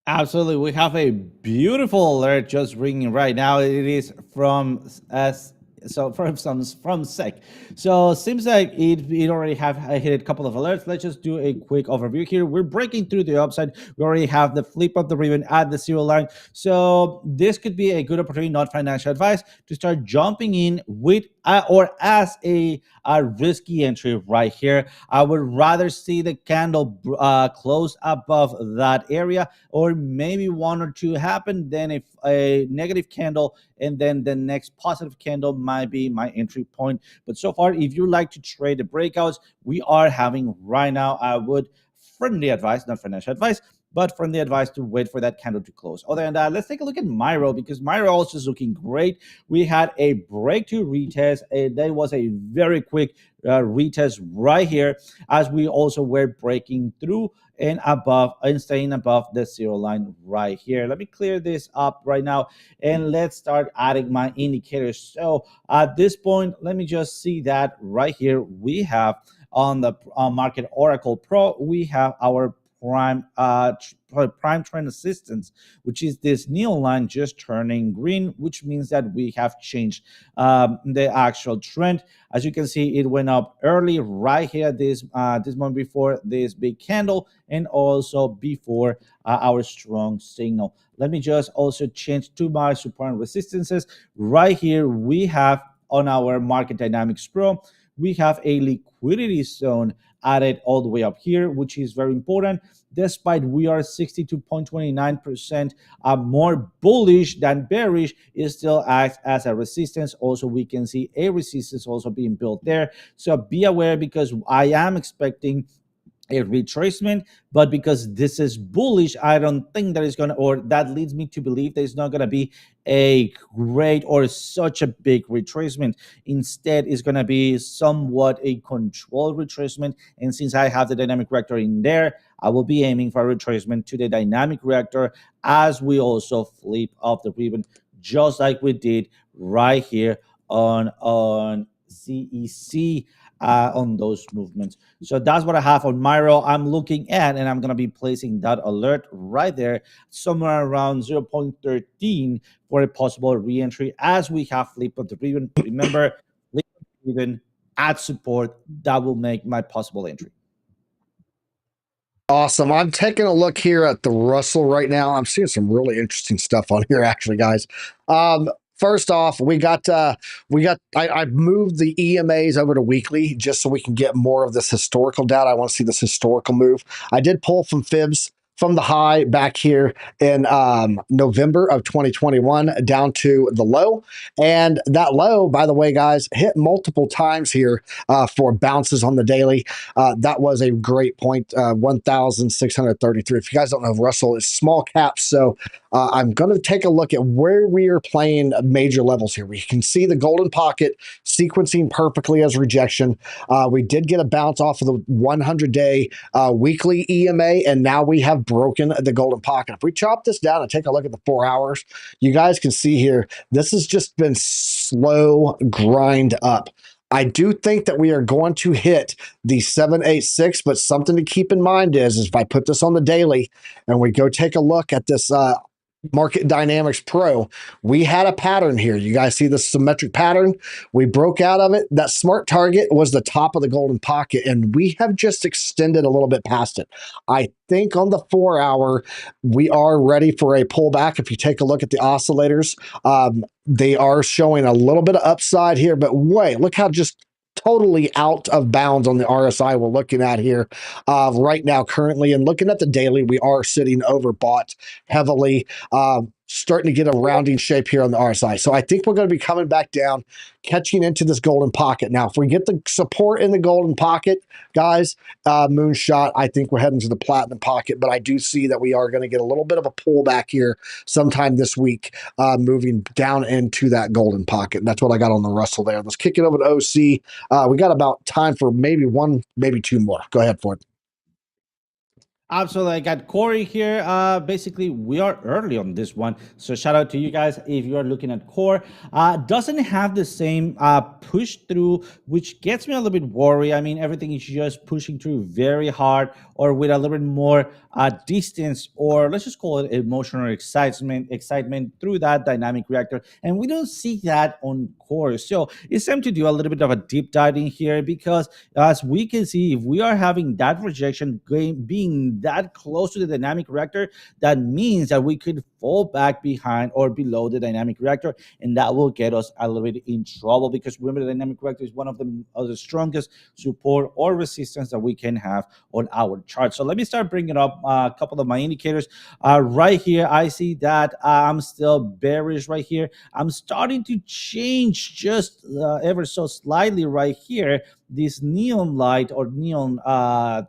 Absolutely. We have a beautiful alert just ringing right now. It is from So from SEC. So seems like it already have hit a couple of alerts. Let's just do a quick overview here. We're breaking through the upside. We already have the flip of the ribbon at the zero line. So this could be a good opportunity, not financial advice, to start jumping in with or as a risky entry right here. I would rather see the candle close above that area, or maybe one or two happen, then if a negative candle, and then the next positive candle might be my entry point. But so far, if you like to trade the breakouts we are having right now, I would friendly advice, not financial advice, but friendly advice to wait for that candle to close. Other than that, let's take a look at Myro, because Myro also is looking great. We had a breakthrough retest. That was a very quick retest right here, as we also were breaking through and above and staying above the zero line right here. Let me clear this up right now, and let's start adding my indicators. So at this point, let me just see that right here we have on the Market Oracle Pro, we have our prime trend assistance, which is this neon line just turning green, which means that we have changed the actual trend. As you can see, it went up early right here this moment before this big candle, and also before our strong signal. Let me just also change to my support and resistances. Right here we have on our Market Dynamics Pro, we have a liquidity zone added all the way up here, which is very important. Despite we are 62.29% more bullish than bearish, it still acts as a resistance. Also, we can see a resistance also being built there. So be aware, because I am expecting a retracement, but because this is bullish, I don't think that is going to, or that leads me to believe there's not going to be a great or such a big retracement. Instead, it's going to be somewhat a controlled retracement. And since I have the dynamic reactor in there, I will be aiming for a retracement to the dynamic reactor as we also flip off the ribbon, just like we did right here on CEC. On those movements. So that's what I have on Myro. I'm looking at, and I'm going to be placing that alert right there, somewhere around 0.13 for a possible re-entry as we have flip of the ribbon. Remember, flip of the ribbon at support, that will make my possible entry. Awesome. I'm taking a look here at the Russell right now. I'm seeing some really interesting stuff on here, actually, guys. First off, I've moved the EMAs over to weekly just so we can get more of this historical data. I want to see this historical move. I did pull from fibs from the high back here in November of 2021 down to the low. And that low, by the way, guys, hit multiple times here for bounces on the daily. That was a great point, 1,633. If you guys don't know, Russell is small caps. So I'm going to take a look at where we are playing major levels here. We can see the golden pocket sequencing perfectly as rejection. We did get a bounce off of the 100-day weekly EMA, and now we have broken the golden pocket. If we chop this down and take a look at the 4 hours, you guys can see here, this has just been slow grind up. I do think that we are going to hit the 786, but something to keep in mind is if I put this on the daily and we go take a look at this Market Dynamics Pro, we had a pattern here. You guys see the symmetric pattern? We broke out of it. That smart target was the top of the golden pocket, and we have just extended a little bit past it. I think on the 4 hour, we are ready for a pullback. If you take a look at the oscillators, they are showing a little bit of upside here, but wait, look how just totally out of bounds on the RSI we're looking at here right now currently. And looking at the daily, we are sitting overbought heavily, starting to get a rounding shape here on the RSI. So I think we're going to be coming back down, catching into this golden pocket. Now, if we get the support in the golden pocket, guys, moonshot, I think we're heading to the platinum pocket, but I do see that we are going to get a little bit of a pullback here sometime this week, moving down into that golden pocket. And that's what I got on the Russell there. Let's kick it over to OC. We got about time for maybe one, maybe two more. Go ahead, Ford. Absolutely. I got Corey here. Basically, we are early on this one. So shout out to you guys if you are looking at core. Doesn't have the same push through, which gets me a little bit worried. I mean, everything is just pushing through very hard or with a little bit more distance, or let's just call it emotional excitement through that dynamic reactor. And we don't see that on core. So it's time to do a little bit of a deep dive in here, because as we can see, if we are having that rejection being that close to the dynamic reactor, that means that we could fall back behind or below the dynamic reactor, and that will get us a little bit in trouble, because remember, the dynamic reactor is one of the strongest support or resistance that we can have on our chart. So let me start bringing up a couple of my indicators. Right here, I see that I'm still bearish right here. I'm starting to change just ever so slightly right here, this neon light or neon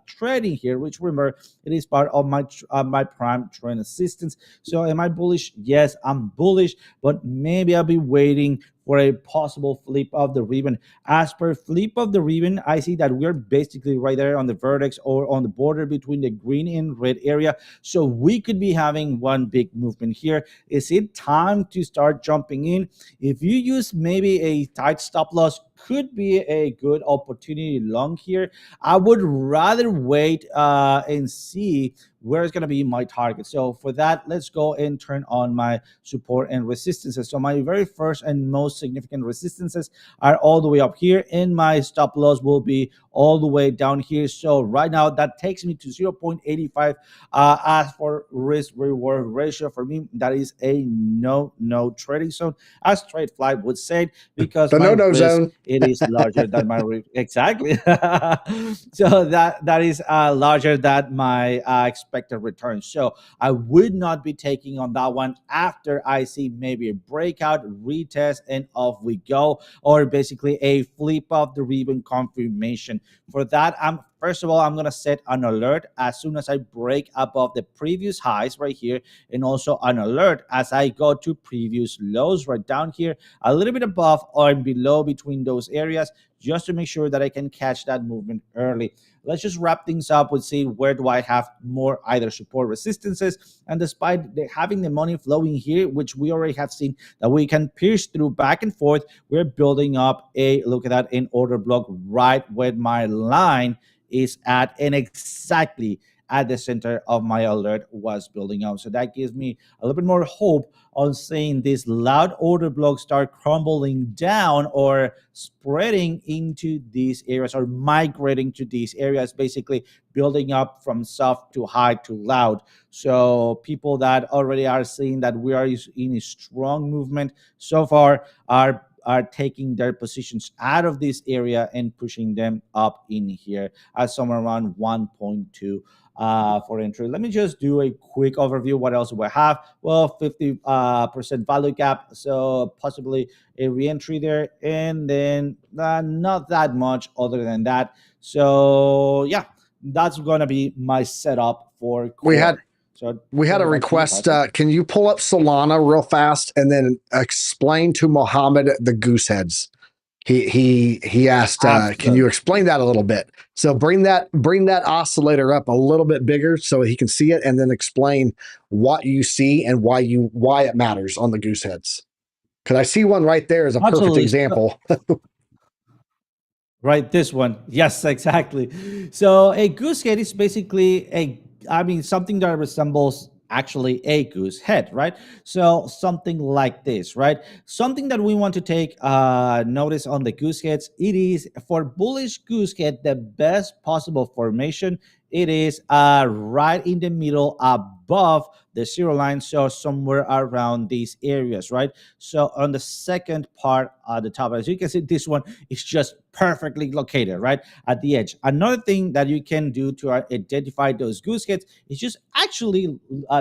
trading here, which remember, it is part of my prime trend assistance. So am I bullish? Yes, I'm bullish, but maybe I'll be waiting for a possible flip of the ribbon. As per flip of the ribbon, I see that we're basically right there on the vertex or on the border between the green and red area. So we could be having one big movement here. Is it time to start jumping in? If you use maybe a tight stop loss, could be a good opportunity long here. I would rather wait and see where is going to be my target. So for that, let's go and turn on my support and resistances. So my very first and most significant resistances are all the way up here, and my stop loss will be all the way down here. So right now that takes me to 0.85. As for risk reward ratio, for me, that is a no trading zone, as Trade Fly would say, because The my no-no risk, zone. it is larger than my exactly. So that is larger than my expected return. So I would not be taking on that one after I see maybe a breakout, retest, and off we go, or basically a flip of the ribbon confirmation. For that, first of all, I'm gonna set an alert as soon as I break above the previous highs right here, and also an alert as I go to previous lows right down here, a little bit above or below between those areas, just to make sure that I can catch that movement early. Let's just wrap things up with see where do I have more either support resistances. And despite having the money flowing here, which we already have seen that we can pierce through back and forth, we're building up a look at that in order block right where my line is at, and exactly at the center of my alert was building up. So that gives me a little bit more hope on seeing this loud order block start crumbling down or spreading into these areas or migrating to these areas, basically building up from soft to high to loud. So people that already are seeing that we are in a strong movement so far are taking their positions out of this area and pushing them up in here at somewhere around 1.2 for entry. Let me just do a quick overview. What else do we have? Well, 50% value gap, so possibly a re-entry there, and then not that much other than that. So yeah, that's gonna be my setup for core. We had a request. Can you pull up Solana real fast and then explain to Mohammed the goose heads? He asked, can you explain that a little bit? So bring that oscillator up a little bit bigger so he can see it, and then explain what you see and why it matters on the goose heads. Because I see one right there as a perfect example. Right, this one. Yes, exactly. So a goose head is basically something that resembles actually a goose head, right? So something like this, right? Something that we want to take notice on the goose heads. It is for bullish goose head, the best possible formation. It is right in the middle above the zero line, so somewhere around these areas, right? So on the second part at the top, as you can see, this one is just perfectly located right at the edge. Another thing that you can do to identify those goose heads is just actually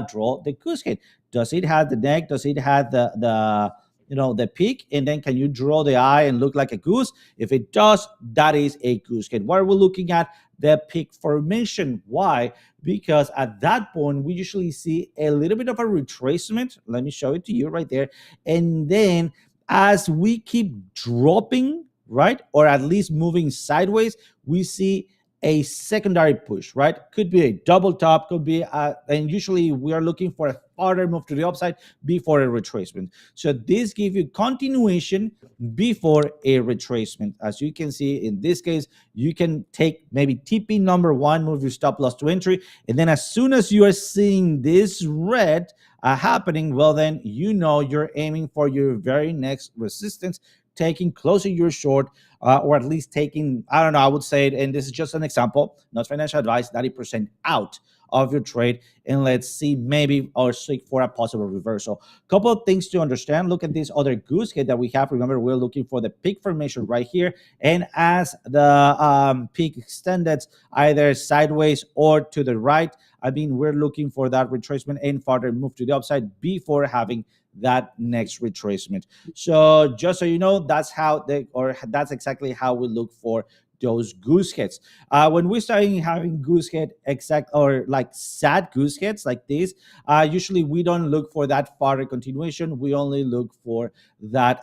draw the goose head. Does it have the neck? Does it have the peak? And then can you draw the eye and look like a goose? If it does, that is a goose head. What are we looking at? The peak formation. Why? Because at that point we usually see a little bit of a retracement. Let me show it to you right there. And then as we keep dropping, right, or at least moving sideways, we see a secondary push, right? Could be a double top, could be, and usually we are looking for a further move to the upside before a retracement. So this gives you continuation before a retracement. As you can see, in this case, you can take maybe TP number one, move your stop loss to entry, and then as soon as you are seeing this red happening, well, then you know you're aiming for your very next resistance, taking closing your short, or at least taking, I don't know, I would say, and this is just an example, not financial advice, 90% out of your trade, and let's see maybe or seek for a possible reversal. Couple of things to understand. Look at this other goose head that we have. Remember, we're looking for the peak formation right here, and as the peak extended either sideways or to the right, I mean, we're looking for that retracement and further move to the upside before having that next retracement. So just so you know, that's that's exactly how we look for those goose heads. When we start having goose head or like sad goose heads like this, usually we don't look for that further continuation. We only look for that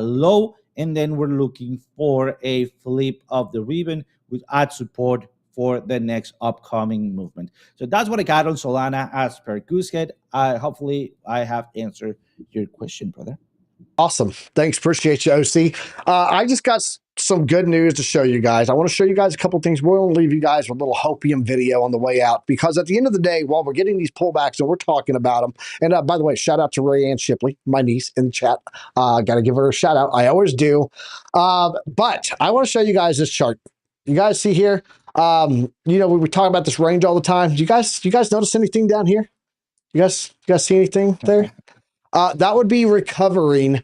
low, and then we're looking for a flip of the ribbon with add support for the next upcoming movement. So that's what I got on Solana as per Goosehead. Hopefully I have answered your question, brother. Awesome. Thanks. Appreciate you, OC. I just got some good news to show you guys. I want to show you guys a couple things. We're going to leave you guys with a little hopium video on the way out, because at the end of the day, while we're getting these pullbacks and we're talking about them, and by the way, shout out to Ray Ann Shipley, my niece in the chat. Got to give her a shout out. I always do. But I want to show you guys this chart. You guys see here, you know, we talk about this range all the time. Do you guys notice anything down here? You guys see anything there? That would be recovering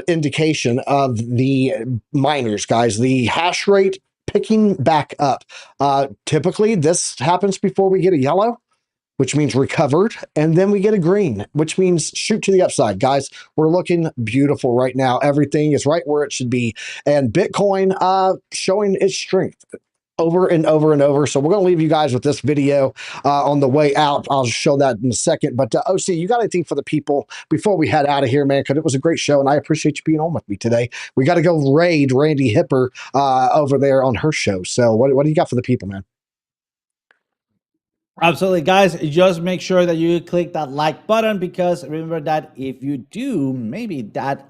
indication of the miners, guys. The hash rate picking back up. Typically, this happens before we get a yellow, which means recovered, and then we get a green, which means shoot to the upside. Guys, we're looking beautiful right now. Everything is right where it should be. And Bitcoin showing its strength over and over and over. So we're going to leave you guys with this video on the way out. I'll show that in a second. But OC, you got anything for the people before we head out of here, man? Because it was a great show, and I appreciate you being on with me today. We got to go raid Randy Hipper over there on her show. So what do you got for the people, man? Absolutely, guys. Just make sure that you click that like button, because remember that if you do, maybe that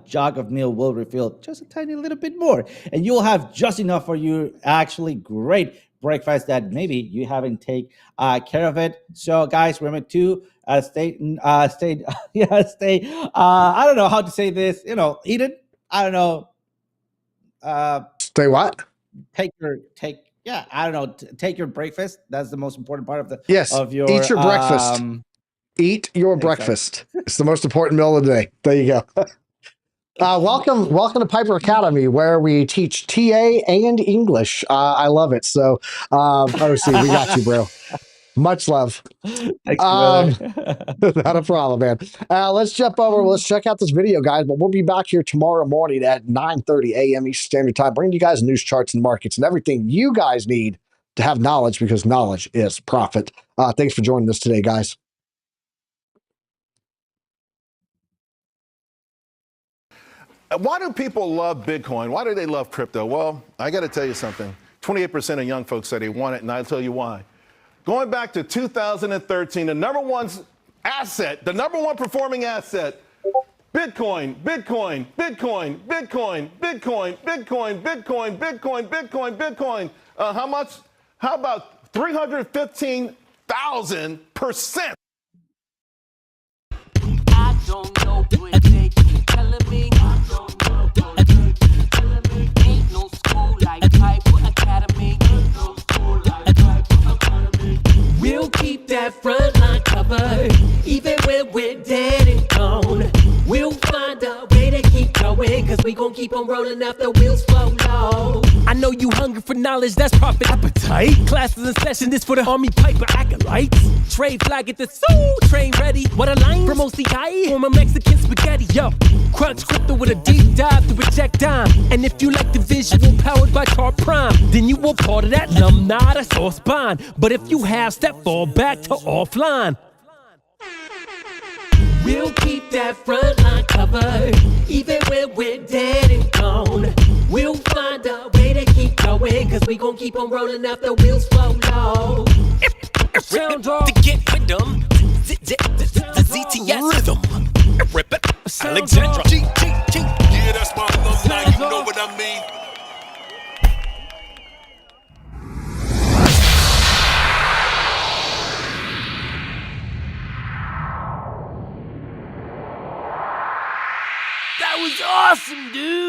jug of meal will refill just a tiny little bit more, and you'll have just enough for you actually great breakfast that maybe you haven't take care of it. So, guys, remember to stay. I don't know how to say this. You know, eat it. I don't know. Stay what? Yeah, I don't know. Take your breakfast. That's the most important part of the eat your breakfast. Eat your breakfast. It's the most important meal of the day. There you go. Welcome to Piper Academy, where we teach TA and English. I love it. So, OC, we got you, bro. Much love. Thanks, not a problem, man. Let's jump over. Let's check out this video, guys. But we'll be back here tomorrow morning at 9:30 a.m. Eastern Standard Time, bringing you guys news, charts, and markets, and everything you guys need to have knowledge, because knowledge is profit. Thanks for joining us today, guys. Why do people love Bitcoin? Why do they love crypto? Well, I got to tell you something. 28% of young folks say they want it, and I'll tell you why. Going back to 2013, the number one asset, the number one performing asset, Bitcoin, Bitcoin, Bitcoin, Bitcoin, Bitcoin, Bitcoin, Bitcoin, Bitcoin, Bitcoin, Bitcoin. How much? How about 315,000%? I don't know what they keep telling me. I don't know what they keep telling me. Ain't no school like Piper Academy. Ain't no school like Piper Academy. We'll keep that front line covered, even when we're dead and gone. We'll find a way to keep going, cause we gon' keep on rolling after wheels flow low. I know you hungry for knowledge, that's profit appetite. Classes in session, this for the Army Piper acolytes. Trade flag at the soul, train ready. What a line from OCI, former Mexican spaghetti. Yo, crunch crypto with a deep dive to reject dime. And if you like the visual powered by Car Prime, then you were part of that alumni, that's all spine. But if you have, step fall back to offline. We'll keep that front line covered, even when we're dead and gone. We'll find a way to keep going, cause we we gon' keep on rolling out the wheels flow low. Sound off. To get rhythm, the ZTS rhythm. Rip it, Alexandra. Yeah, that's my alumni, you know what I mean? That was awesome, dude.